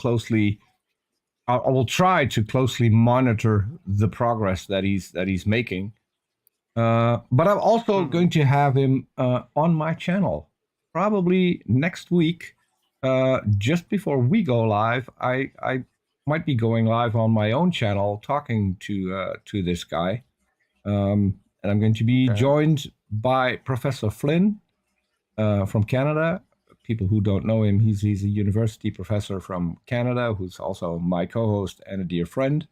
try to closely monitor the progress that he's making. But I'm also going to have him on my channel probably next week. Just before we go live, I might be going live on my own channel talking to this guy. And I'm going to be joined by Professor Flynn from Canada. People who don't know him, he's a university professor from Canada who's also my co-host and a dear friend.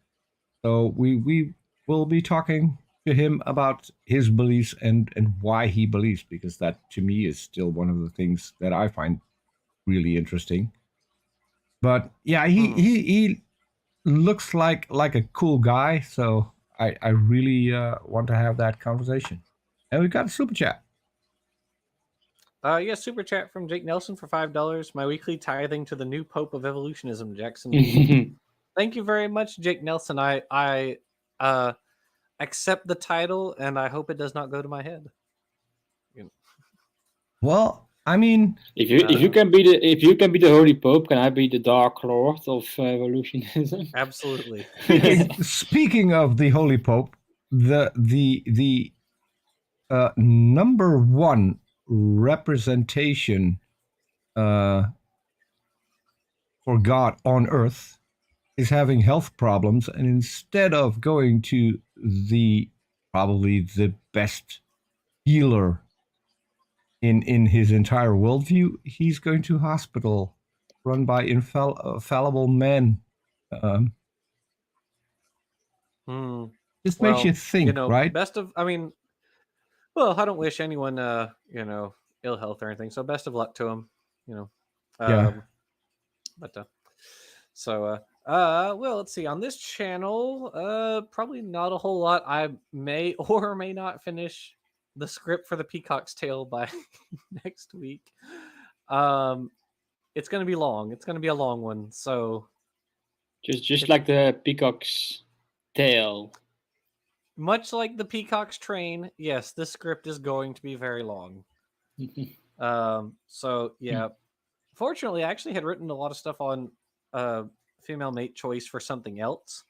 So we will be talking to him about his beliefs and why he believes, because that to me is still one of the things that I find really interesting. But yeah, he looks like a cool guy, so I really want to have that conversation. And we've got a super chat. Yes, super chat from Jake Nelson for $5. My weekly tithing to the new Pope of Evolutionism, Jackson. Thank you very much, Jake Nelson. I accept the title, and I hope it does not go to my head. Well, I mean, if you can be the Holy Pope, can I be the Dark Lord of evolutionism? Absolutely. Speaking of the Holy Pope, the number one representation for God on Earth is having health problems, and instead of going to probably the best healer in his entire worldview, he's going to hospital run by infallible men. This makes you think, right? Well, I don't wish anyone, ill health or anything. So best of luck to him, Yeah. Well, let's see. On this channel, probably not a whole lot. I may or may not finish the script for the Peacock's Tail by next week. It's going to be long. It's going to be a long one. So just like the Peacock's Tail. Much like the Peacock's Train, yes, this script is going to be very long. So yeah. Fortunately, I actually had written a lot of stuff on female mate choice for something else.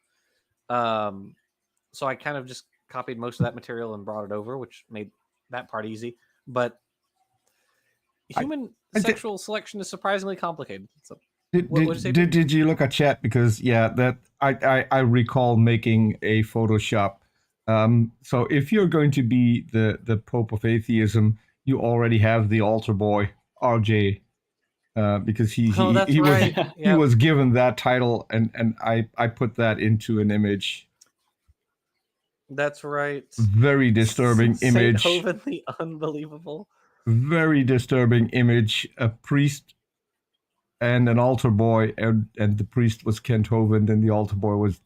So I kind of just copied most of that material and brought it over, which made that part easy. But human sexual selection is surprisingly complicated. So, did you look at chat? Because that I recall making a Photoshop. So if you're going to be the Pope of Atheism, you already have the altar boy RJ, because he was given that title, and I put that into an image. That's right. Very disturbing image. Saint Hoven the Unbelievable. Very disturbing image. A priest and an altar boy, and the priest was Kent Hovind, and the altar boy was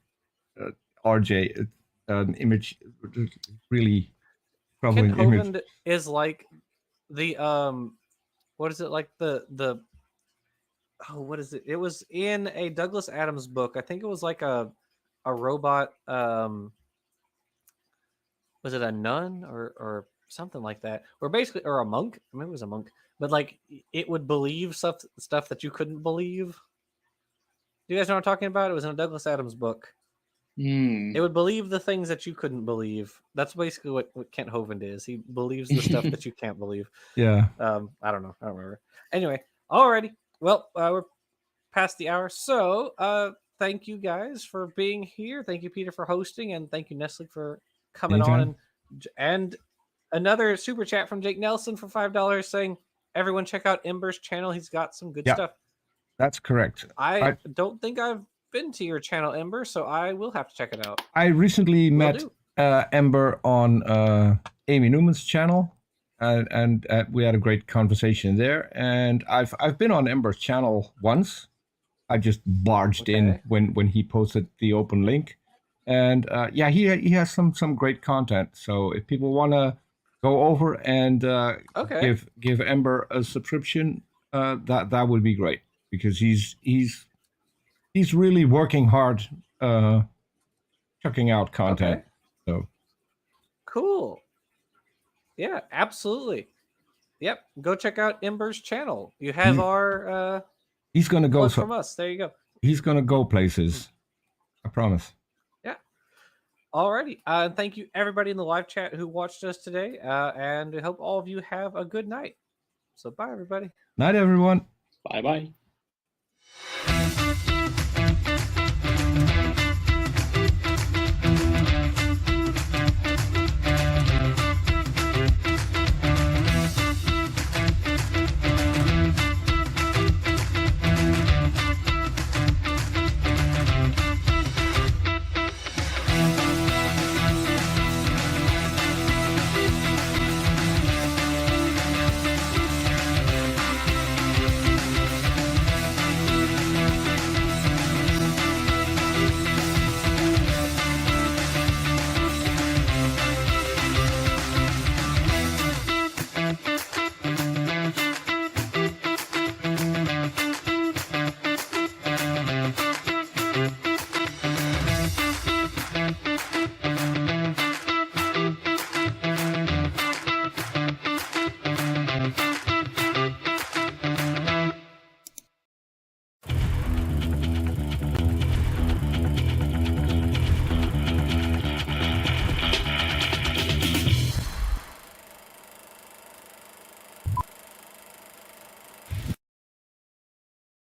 RJ. An image, really troubling image. Kent Hovind is like the what is it, like the what is it? It was in a Douglas Adams book. I think it was like a robot. Was it a nun or something like that? Or basically, or a monk? I mean, it was a monk, but like it would believe stuff that you couldn't believe. Do you guys know what I'm talking about? It was in a Douglas Adams book. It would believe the things that you couldn't believe. That's basically what Kent Hovind is. He believes the stuff that you can't believe. Yeah. I don't know. I don't remember. Anyway, alrighty. Well, we're past the hour. So thank you guys for being here. Thank you, Peter, for hosting, and thank you, Nestle, for coming on. And another super chat from Jake Nelson for $5 saying, everyone check out Ember's channel. He's got some good stuff. That's correct. I don't think I've been to your channel, Ember, so I will have to check it out. I recently met Ember on Amy Newman's channel, and we had a great conversation there. And I've been on Ember's channel once. I just barged in when he posted the open link. And he has some great content. So if people want to go over and give Ember a subscription, that would be great, because he's really working hard, checking out content. So cool. Yeah, absolutely. Yep, go check out Ember's channel. You have our he's gonna go from us. There you go. He's gonna go places. I promise. Alrighty. Thank you, everybody in the live chat who watched us today. And I hope all of you have a good night. So bye, everybody. Night, everyone. Bye-bye.